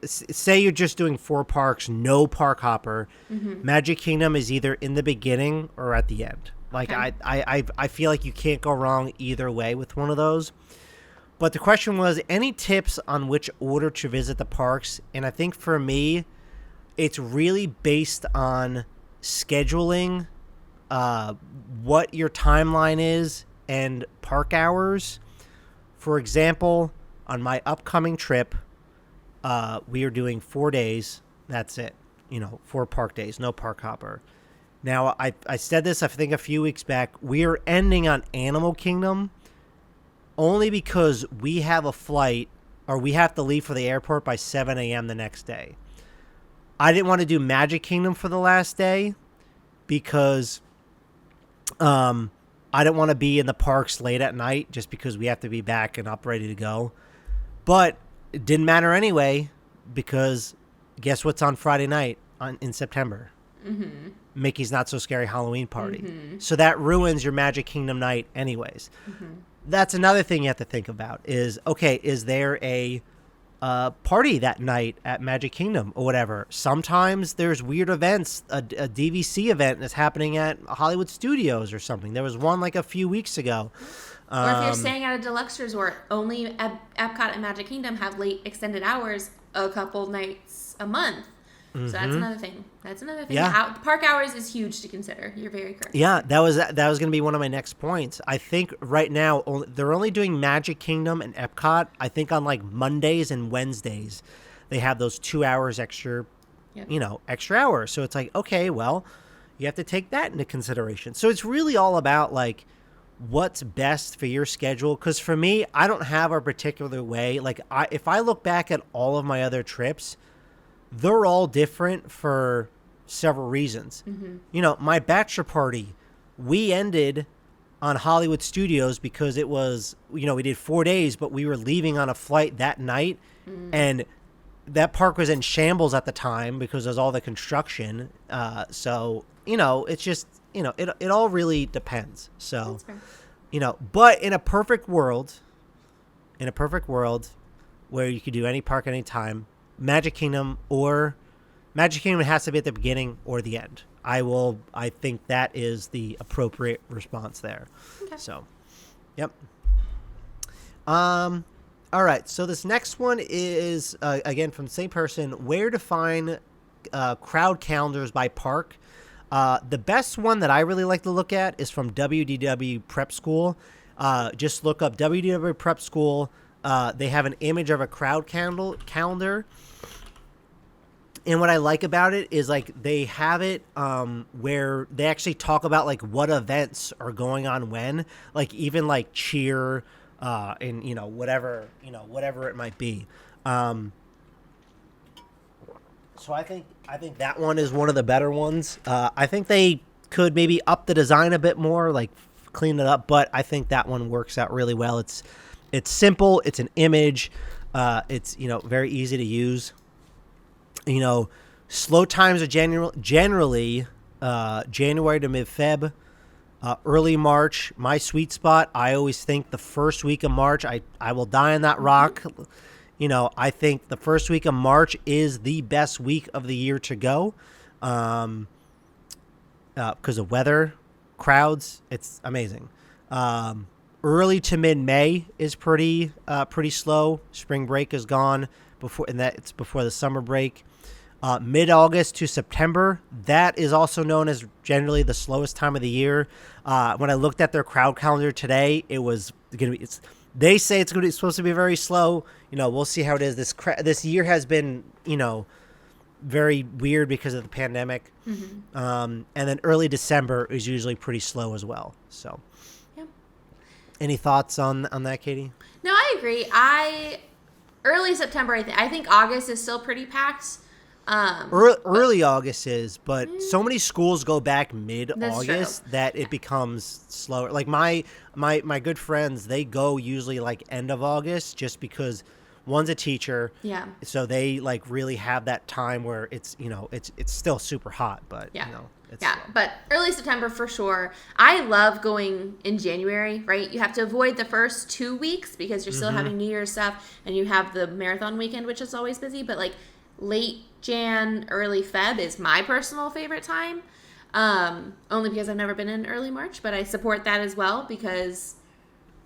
Say you're just doing 4 parks, no park hopper. Mm-hmm. Magic Kingdom is either in the beginning or at the end. Like I feel like you can't go wrong either way with one of those. But the question was, any tips on which order to visit the parks? And I think for me, it's really based on scheduling, what your timeline is, and park hours. For example, on my upcoming trip, we are doing 4 days. That's it. 4 park days, no park hopper. Now, I said this, I think, a few weeks back. We are ending on Animal Kingdom only because we have a flight, or we have to leave for the airport by 7 a.m. the next day. I didn't want to do Magic Kingdom for the last day because I didn't want to be in the parks late at night just because we have to be back and up ready to go. But it didn't matter anyway because guess what's on Friday night in September? Mickey's Not So Scary Halloween Party. So that ruins your Magic Kingdom night anyways. That's another thing you have to think about is, okay, is there a party that night at Magic Kingdom or whatever? Sometimes there's weird events, a DVC event that's happening at Hollywood Studios or something. There was one like a few weeks ago. Or if you're staying at a deluxe resort, only Epcot and Magic Kingdom have late extended hours a couple nights a month. So that's another thing. Yeah. Park hours is huge to consider. You're very correct. Yeah, that was going to be one of my next points. I think right now they're only doing Magic Kingdom and Epcot. I think on like Mondays and Wednesdays, they have those 2 hours extra, extra hours. So it's like, okay, well, you have to take that into consideration. So it's really all about like what's best for your schedule. Because for me, I don't have a particular way. Like if I look back at all of my other trips, they're all different for several reasons. My bachelor party, we ended on Hollywood Studios because it was, we did 4 days, but we were leaving on a flight that night. And that park was in shambles at the time because there's all the construction. So, it's just, it all really depends. So, but in a perfect world where you could do any park anytime, Magic Kingdom has to be at the beginning or the end. I think that is the appropriate response there. Okay. So, yep. All right. So this next one is, again, from the same person, where to find crowd calendars by park. The best one that I really like to look at is from WDW Prep School. Just look up WDW Prep School. They have an image of a crowd calendar. And what I like about it is like they have it where they actually talk about like what events are going on when, like even like cheer and whatever it might be. So I think that one is one of the better ones. I think they could maybe up the design a bit more, like clean it up, but I think that one works out really well. It's simple. It's an image. It's very easy to use. Slow times are generally January to mid-Feb, early March. My sweet spot, I always think the first week of March, I will die on that rock. I think the first week of March is the best week of the year to go because of weather, crowds. It's amazing. Early to mid-May is pretty slow. Spring break is gone it's before the summer break. Mid-August to September, that is also known as generally the slowest time of the year. When I looked at their crowd calendar today, it was going to be. They say it's supposed to be very slow. We'll see how it is. This year has been very weird because of the pandemic. And then early December is usually pretty slow as well. So, yeah. Any thoughts on that, Katie? No, I agree. Early September, I think August is still pretty packed. Early August is, but so many schools go back mid-August that it becomes slower. Like my good friends, they go usually like end of August just because one's a teacher. Yeah. So they like really have that time where it's still super hot, but it's slow. But early September for sure. I love going in January, right? You have to avoid the first 2 weeks because you're still having New Year's stuff and you have the marathon weekend, which is always busy, but like late Jan, early Feb is my personal favorite time. Only because I've never been in early March, but I support that as well because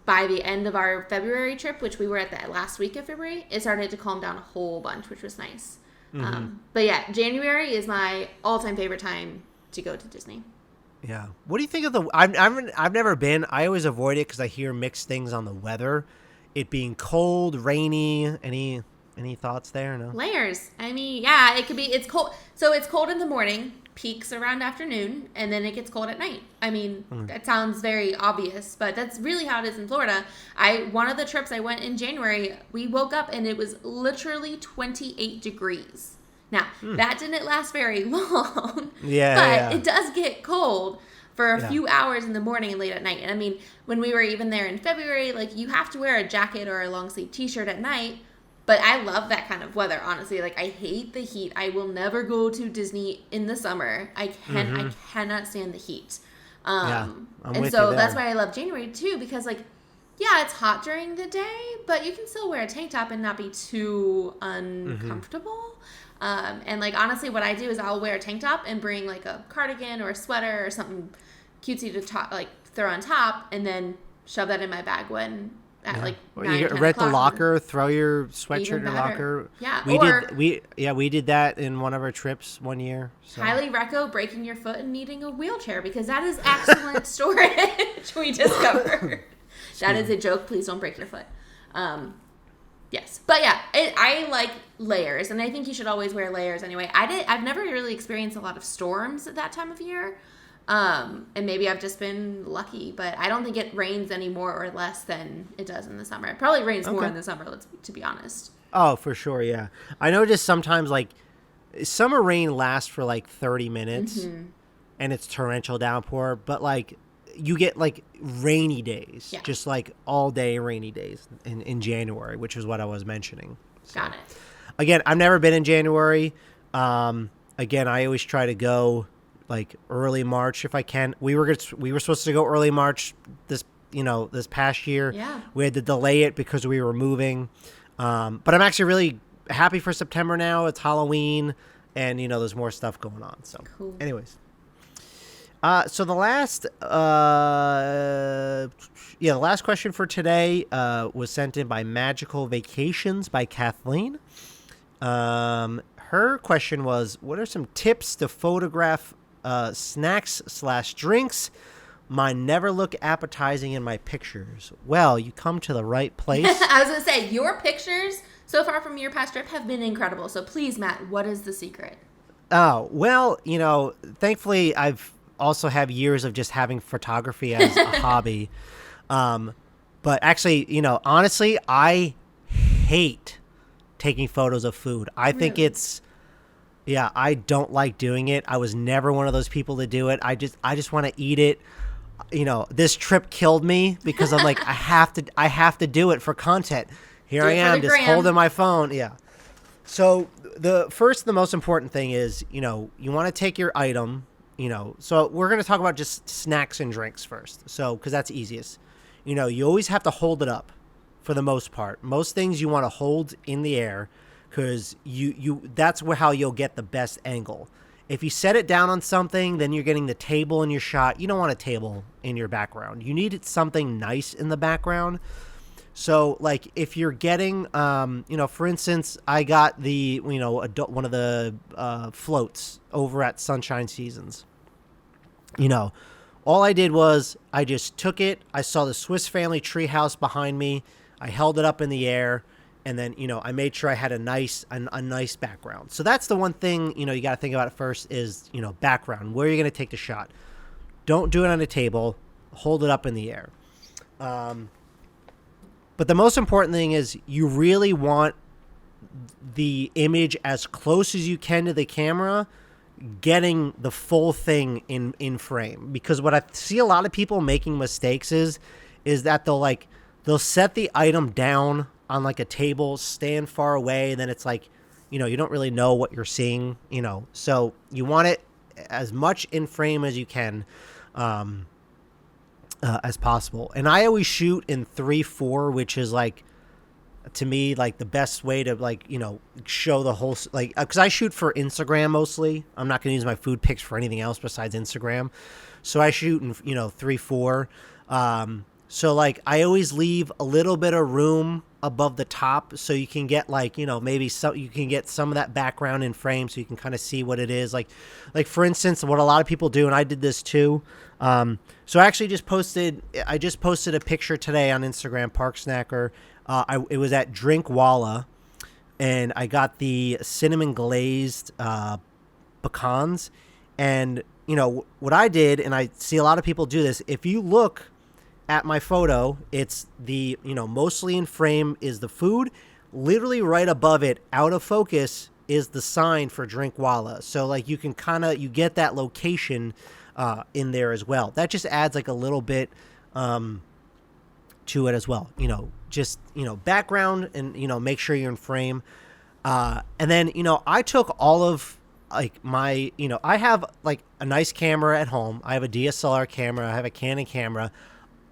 by the end of our February trip, which we were at the last week of February, it started to calm down a whole bunch, which was nice. But yeah, January is my all-time favorite time to go to Disney. Yeah. What do you think of the? I've never been. I always avoid it because I hear mixed things on the weather. It being cold, rainy. Any thoughts there? No. Layers. I mean, yeah, it could be. It's cold. So it's cold in the morning, peaks around afternoon, and then it gets cold at night. I mean, that sounds very obvious, but that's really how it is in Florida. One of the trips I went in January, we woke up and it was literally 28 degrees. Now, that didn't last very long, but it does get cold for a few hours in the morning and late at night. And I mean, when we were even there in February, like you have to wear a jacket or a long sleeve t-shirt at night But I love that kind of weather, honestly. Like, I hate the heat. I will never go to Disney in the summer. I cannot stand the heat. I'm and with so you that's there. why I love January too, because like, yeah, it's hot during the day, but you can still wear a tank top and not be too uncomfortable. And like, honestly, what I do is I'll wear a tank top and bring like a cardigan or a sweater or something cutesy to like throw on top, and then shove that in my bag when at like 9, you 10 rent the o'clock. locker, throw your sweatshirt in your locker. Yeah, we did that in one of our trips one year. So. Highly reco breaking your foot and needing a wheelchair, because that is excellent storage. We discovered that is a joke. Please don't break your foot. Yes, but yeah, I like layers, and I think you should always wear layers anyway. I've never really experienced a lot of storms at that time of year. And maybe I've just been lucky, but I don't think it rains any more or less than it does in the summer. It probably rains more in the summer, to be honest. Oh, for sure, yeah. I noticed sometimes, like, summer rain lasts for, like, 30 minutes, and it's torrential downpour, but, like, you get, like, rainy days, just, like, all-day rainy days in January, which is what I was mentioning. So, got it. Again, I've never been in January. Again, I always try to go like early March if I can. We were supposed to go early March this past year. Yeah. We had to delay it because we were moving. But I'm actually really happy for September now. It's Halloween, and there's more stuff going on. So, cool. Anyways, so the last question for today was sent in by Magical Vacations by Kathleen. Her question was, what are some tips to photograph snacks/drinks mine never look appetizing in my pictures? Well, you come to the right place. I was gonna say, your pictures so far from your past trip have been incredible, so please, Matt, what is the secret? Oh, well, thankfully I've also have years of just having photography as a hobby, but actually, honestly, I hate taking photos of food. I think it's I don't like doing it. I was never one of those people to do it. I just want to eat it. This trip killed me because I'm like, I have to do it for content. Here I am just holding my phone. Yeah. So the most important thing is, you want to take your item, so we're going to talk about just snacks and drinks first. So, cause that's easiest, you always have to hold it up for the most part. Most things you want to hold in the air, because that's how you'll get the best angle. If you set it down on something, then you're getting the table in your shot. You don't want a table in your background. You need something nice in the background. So, like, if you're getting, for instance, I got the, one of the floats over at Sunshine Seasons. All I did was I just took it. I saw the Swiss Family treehouse behind me. I held it up in the air. And then, I made sure I had a nice background. So that's the one thing, you got to think about first is, background. Where are you going to take the shot? Don't do it on a table. Hold it up in the air. But the most important thing is you really want the image as close as you can to the camera, getting the full thing in frame. Because what I see a lot of people making mistakes is that they'll set the item down on like a table, stand far away, and then it's like, you don't really know what you're seeing, so you want it as much in frame as you can, as possible. And I always shoot in 3:4, which is like, to me, like the best way to show the whole, because I shoot for Instagram mostly. I'm not going to use my food pics for anything else besides Instagram. So I shoot in, 3:4. So I always leave a little bit of room above the top so you can get maybe you can get some of that background in frame so you can kind of see what it is. Like for instance, what a lot of people do, and I did this too. So I actually just posted a picture today on Instagram, Park Snacker. It was at Drinkwalla, and I got the cinnamon glazed pecans. And what I did, and I see a lot of people do this, if you look at my photo, it's the, mostly in frame is the food. Literally right above it, out of focus, is the sign for Drinkwalla. So you can you get that location in there as well. That just adds a little bit to it as well. Just background and make sure you're in frame. And then I took all of like my I have like a nice camera at home. I have a DSLR camera. I have a Canon camera.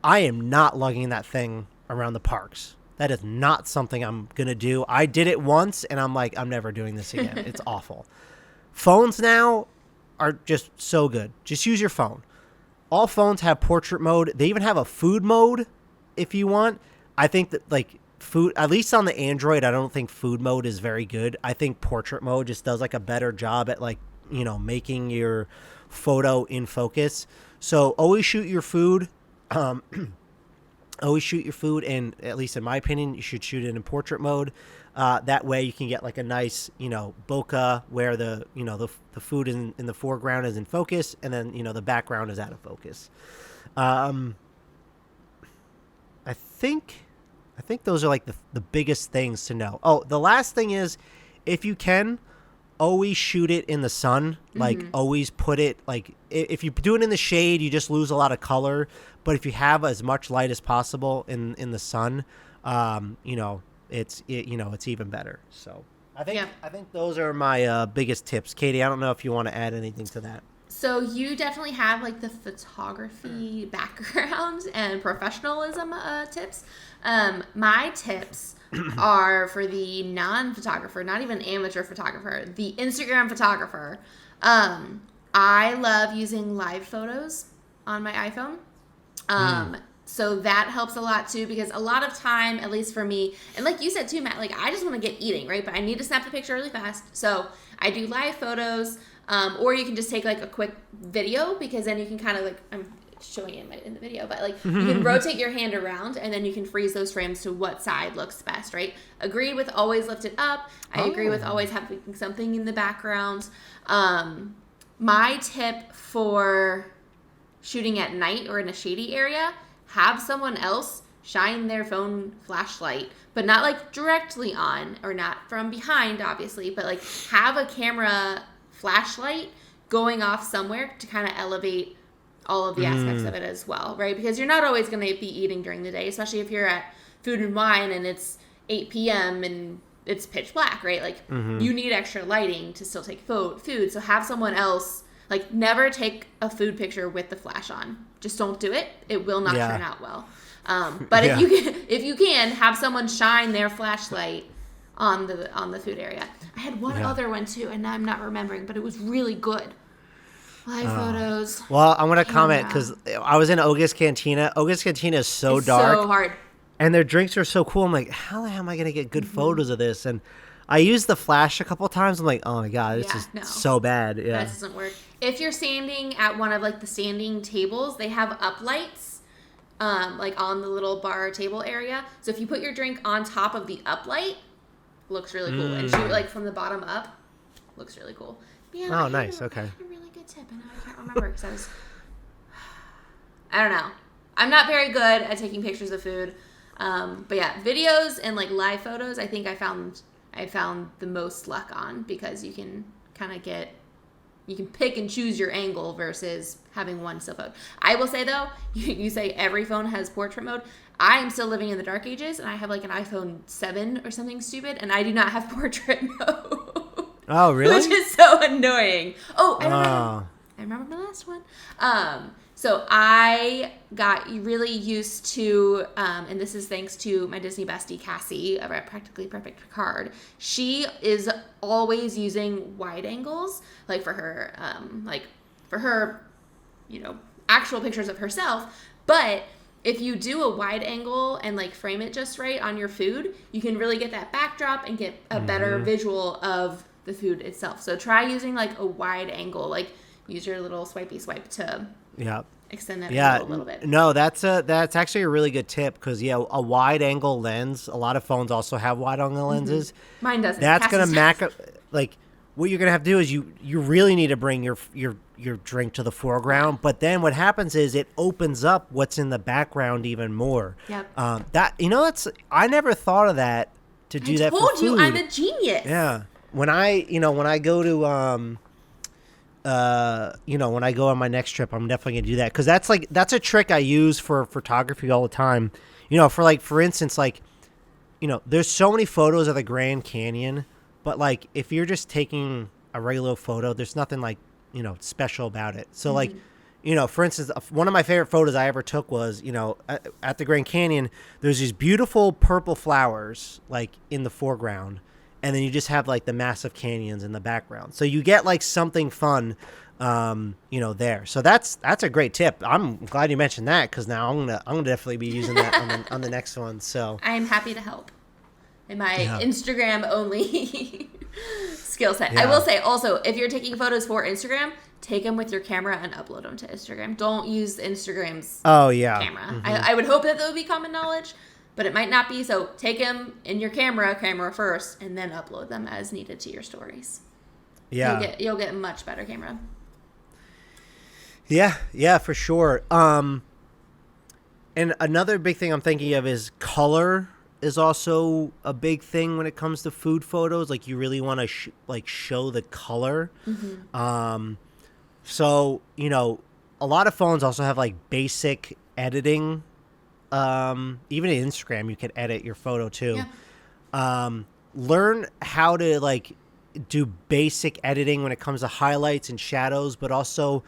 I am not lugging that thing around the parks. That is not something I'm gonna do. I did it once and I'm like, I'm never doing this again. It's awful. Phones now are just so good. Just use your phone. All phones have portrait mode. They even have a food mode if you want. I think that like food, at least on the Android, I don't think food mode is very good. I think portrait mode just does like a better job at like, making your photo in focus. So always shoot your food. Always shoot your food, and at least in my opinion, you should shoot it in portrait mode. That way you can get like a nice, bokeh where the food in the foreground is in focus, and then, the background is out of focus. I think those are like the biggest things to know. Oh, the last thing is, if you can, always shoot it in the sun. Like always put it like, if you do it in the shade, you just lose a lot of color. But if you have as much light as possible in the sun, it's even better. So I think those are my biggest tips. Katie, I don't know if you want to add anything to that. So you definitely have like the photography background and professionalism tips. My tips are for the non-photographer, not even amateur photographer, the Instagram photographer. I love using live photos on my iPhone. So that helps a lot too, because a lot of time, at least for me, and like you said too, Matt, like I just want to get eating, right? But I need to snap the picture really fast. So I do live photos, or you can just take like a quick video, because then you can kind of like, I'm showing it in the video, but like you can rotate your hand around and then you can freeze those frames to what side looks best, right? Agreed with always lift it up. I agree with always having something in the background. My tip for shooting at night or in a shady area, have someone else shine their phone flashlight, but not like directly on, or not from behind, obviously, but like have a camera flashlight going off somewhere to kind of elevate all of the aspects of it as well, right? Because you're not always going to be eating during the day, especially if you're at Food and Wine and it's 8 p.m. and it's pitch black, right? Like you need extra lighting to still take food. So have someone else. Like, never take a food picture with the flash on. Just don't do it. It will not turn out well. But if you can, have someone shine their flashlight on the food area. I had one other one too, and now I'm not remembering, but it was really good. Live photos. Well, I'm gonna comment because I was in Oga's Cantina. Oga's Cantina is so dark. So hard. And their drinks are so cool. I'm like, how the hell am I gonna get good photos of this? And I used the flash a couple of times. I'm like, oh my god, this is so bad. Yeah, that doesn't work. If you're standing at one of like the standing tables, they have uplights, like on the little bar table area. So if you put your drink on top of the uplight, looks really cool. And shoot like from the bottom up, looks really cool. Yeah, nice. Okay. I had a really good tip, and I can't remember because I don't know. I'm not very good at taking pictures of food. But yeah, videos and like live photos, I think I found the most luck on, because you can kind of you can pick and choose your angle versus having one still phone. I will say though, you say every phone has portrait mode. I am still living in the dark ages, and I have like an iPhone 7 or something stupid, and I do not have portrait mode. Oh, really? Which is so annoying. Oh, I remember my last one. So I got really used to, and this is thanks to my Disney bestie, Cassie, over at Practically Perfect Card. She is always using wide angles, like for her, actual pictures of herself. But if you do a wide angle and like frame it just right on your food, you can really get that backdrop and get a better visual of the food itself. So try using like a wide angle, like use your little swipey swipe to extend that a little bit. No, that's actually a really good tip, because a wide angle lens. A lot of phones also have wide angle lenses. Mine doesn't. That's gonna like what you're gonna have to do is you really need to bring your drink to the foreground. But then what happens is it opens up what's in the background even more. Yep. I never thought of that to do that for food. I told you I'm a genius. Yeah. When I go to when I go on my next trip, I'm definitely gonna do that, because that's a trick I use for photography all the time. for instance, there's so many photos of the Grand Canyon, but like if you're just taking a regular photo, there's nothing like, special about it. So like, for instance, one of my favorite photos I ever took was, at the Grand Canyon, there's these beautiful purple flowers like in the foreground. And then you just have like the massive canyons in the background. So you get like something fun, there. So that's a great tip. I'm glad you mentioned that because now I'm gonna definitely be using that on the next one. So I'm happy to help in my Instagram only skill set. Yeah. I will say also, if you're taking photos for Instagram, take them with your camera and upload them to Instagram. Don't use Instagram's camera. Mm-hmm. I would hope that would be common knowledge, but it might not be. So take them in your camera first, and then upload them as needed to your stories. Yeah, you'll get a much better camera. Yeah, for sure. And another big thing I'm thinking of is color is also a big thing when it comes to food photos. Like you really want to show the color. Mm-hmm. So a lot of phones also have like basic editing. Even in Instagram, you can edit your photo too. Yeah. Learn how to like do basic editing when it comes to highlights and shadows, but also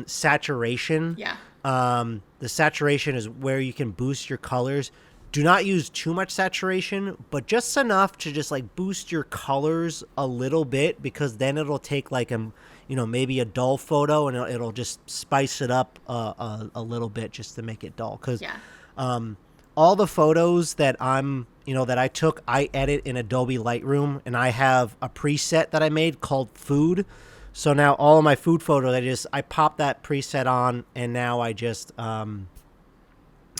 saturation. Yeah. The saturation is where you can boost your colors. Do not use too much saturation, but just enough to just like boost your colors a little bit, because then it'll take like maybe a dull photo and it'll just spice it up a little bit just to make it dull. Because all the photos that that I took, I edit in Adobe Lightroom, and I have a preset that I made called food. So now all of my food photos, I pop that preset on, and now I just kind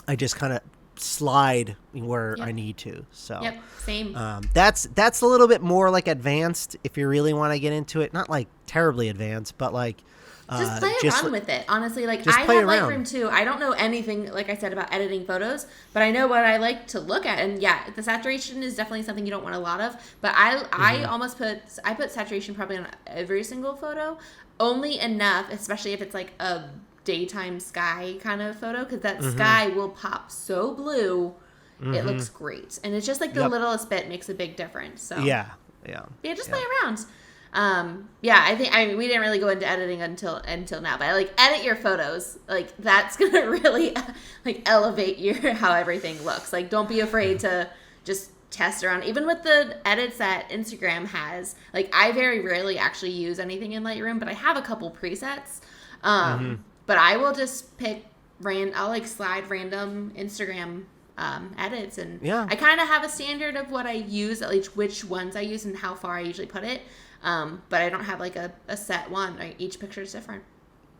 of slide where I need to. So same. That's a little bit more like advanced if you really want to get into it. Not like terribly advanced, but like just play around with it. Honestly, like I have Lightroom too. I don't know anything, like I said, about editing photos, but I know what I like to look at. And yeah, the saturation is definitely something you don't want a lot of. But I put saturation probably on every single photo, only enough, especially if it's like a daytime sky kind of photo, because that sky will pop so blue, it looks great. And it's just like the littlest bit makes a big difference. So yeah, just play around. I think we didn't really go into editing until now, but like edit your photos, like that's gonna really like elevate how everything looks. Like don't be afraid to just test around, even with the edits that Instagram has. Like I very rarely actually use anything in Lightroom, but I have a couple presets. But I will just pick I'll like slide random Instagram edits, and I kind of have a standard of what I use, at least which ones I use and how far I usually put it. But I don't have like a set one. Like, each picture is different.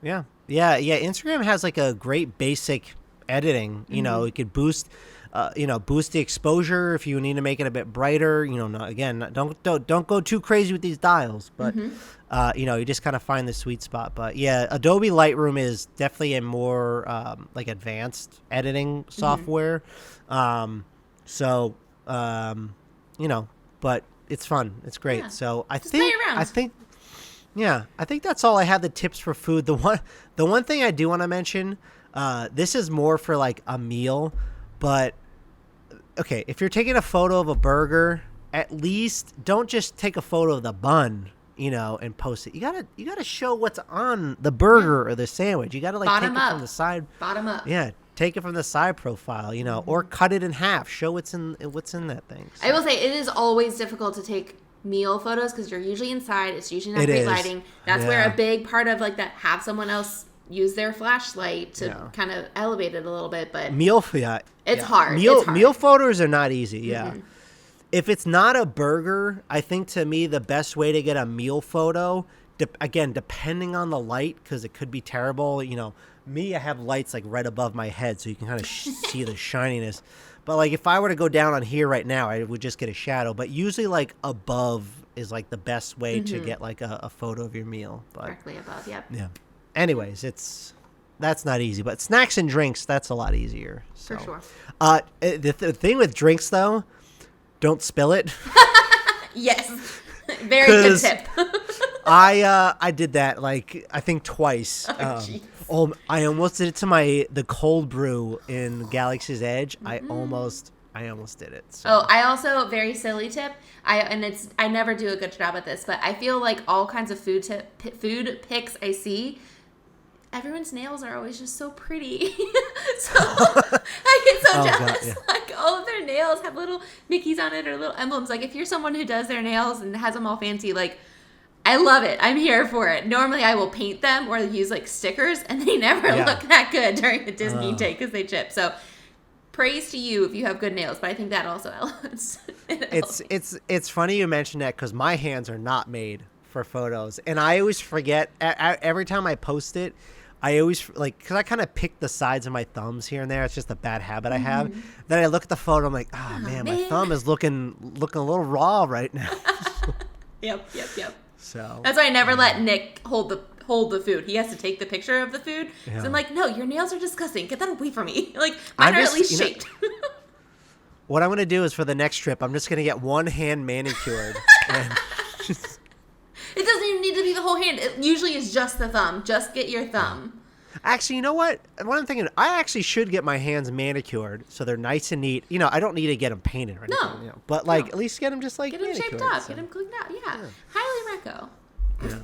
Yeah. Instagram has like a great basic editing. You could boost the exposure if you need to make it a bit brighter. Don't go too crazy with these dials, but you just kind of find the sweet spot. But yeah, Adobe Lightroom is definitely a more like advanced editing software. But it's fun. It's great. Yeah. So I think that's all I have. The tips for food. The one thing I do want to mention, this is more for like a meal, but okay, if you're taking a photo of a burger, at least don't just take a photo of the bun, and post it. You gotta show what's on the burger or the sandwich. You gotta like take it from the side. Bottom up. Yeah. Take it from the side profile, or cut it in half. Show what's in that thing. So. I will say it is always difficult to take meal photos because you're usually inside. It's usually not great lighting. That's where a big part of like that, have someone else use their flashlight to kind of elevate it a little bit. But it's hard. Meal photos are not easy. Yeah. If it's not a burger, I think to me the best way to get a meal photo, again, depending on the light, because it could be terrible. Me, I have lights like right above my head, so you can kind of see the shininess. But like if I were to go down on here right now, I would just get a shadow. But usually like above is like the best way to get like a photo of your meal. But, directly above, yep. Yeah. Anyways, that's not easy. But snacks and drinks, that's a lot easier. So. For sure. The thing with drinks though, don't spill it. Yes. Very good tip. I did that like I think twice. Oh, I almost did it to the cold brew in Galaxy's Edge. I almost did it. So. Oh, I also, very silly tip. I never do a good job at this, but I feel like all kinds of food pics I see, everyone's nails are always just so pretty. So I get so jealous. God, yeah. Like all of their nails have little Mickeys on it or little emblems. Like if you're someone who does their nails and has them all fancy, like I love it. I'm here for it. Normally I will paint them or use like stickers, and they never look that good during the Disney day because they chip. So praise to you if you have good nails, but I think that also helps. It's funny you mention that because my hands are not made for photos, and I always forget every time I post it. I always because I kind of pick the sides of my thumbs here and there. It's just a bad habit I have. Then I look at the photo, I'm like, oh man, my thumb is looking a little raw right now. Yep. So that's why I never let Nick hold the food. He has to take the picture of the food. Yeah. So I'm like, no, your nails are disgusting. Get that away from me. Like mine are at least shaped. What I'm gonna do is for the next trip, I'm just gonna get one hand manicured. It doesn't even need to be the whole hand. It usually is just the thumb. Just get your thumb. Actually, you know what? What I'm thinking, I actually should get my hands manicured so they're nice and neat. You know, I don't need to get them painted or anything. No. You know, but at least get them just like manicured. Get them shaped up. So. Get them cleaned out. Yeah. Highly reco. Yeah.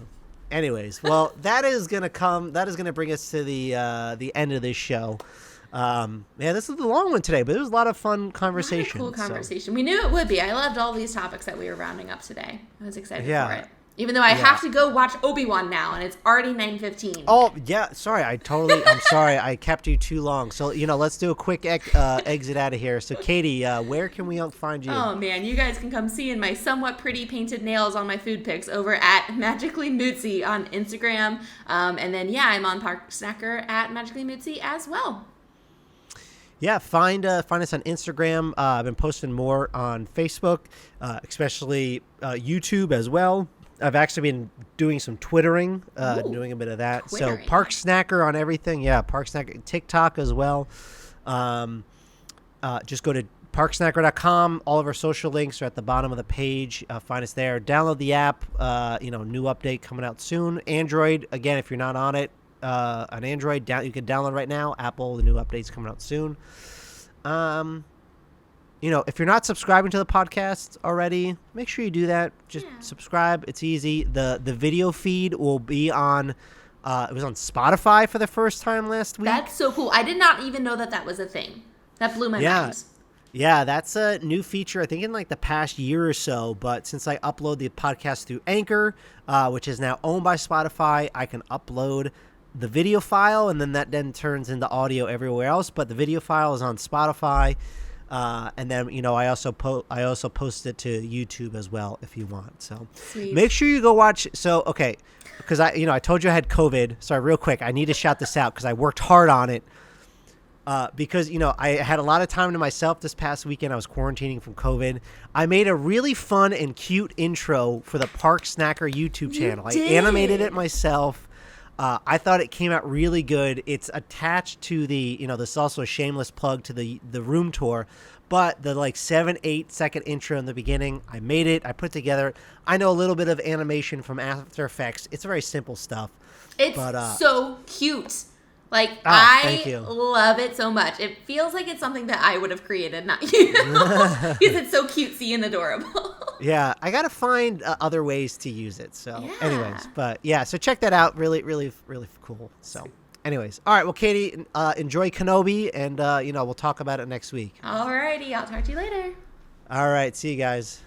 Anyways, well, that is gonna bring us to the end of this show. This is the long one today, but it was a lot of fun conversation. Cool conversation. So. We knew it would be. I loved all these topics that we were rounding up today. I was excited for it. Even though I have to go watch Obi-Wan now, and it's already 9:15. Oh, yeah. Sorry. I'm sorry. I kept you too long. So, let's do a quick exit out of here. So, Katie, where can we find you? Oh, man. You guys can come see my somewhat pretty painted nails on my food pics over at Magically Mootsy on Instagram. And then, I'm on Park Snacker at Magically Mootsy as well. Yeah, find us on Instagram. I've been posting more on Facebook, especially YouTube as well. I've actually been doing some Twittering, doing a bit of that. Twittering. So Park Snacker on everything. Yeah, Park Snacker. TikTok as well. Just go to parksnacker.com. All of our social links are at the bottom of the page. Find us there. Download the app. New update coming out soon. Android, again, if you're not on it, on Android, you can download right now. Apple, the new update's coming out soon. If you're not subscribing to the podcast already, make sure you do that. Just subscribe. It's easy. The video feed will be on, it was on Spotify for the first time last week. That's so cool. I did not even know that was a thing. That blew my mind. Yeah, that's a new feature, I think, in the past year or so. But since I upload the podcast through Anchor, which is now owned by Spotify, I can upload the video file, and then that turns into audio everywhere else. But the video file is on Spotify. And then, I also post it to YouTube as well if you want. So Sweet. Make sure you go watch. So, okay, because I told you I had COVID. Sorry, real quick. I need to shout this out because I worked hard on it. Because, I had a lot of time to myself this past weekend. I was quarantining from COVID. I made a really fun and cute intro for the Park Snacker YouTube channel. I animated it myself. I thought it came out really good. It's attached to the, this is also a shameless plug to the room tour, but the 7-8 second intro in the beginning, I made it. I put together. I know a little bit of animation from After Effects. It's very simple stuff. It's so cute. I love it so much. It feels like it's something that I would have created, not you. Because it's so cutesy and adorable. Yeah, I got to find other ways to use it. So, anyways, so check that out. Really, really, really cool. So, anyways. All right, well, Katie, enjoy Kenobi, and, we'll talk about it next week. All righty. I'll talk to you later. All right. See you guys.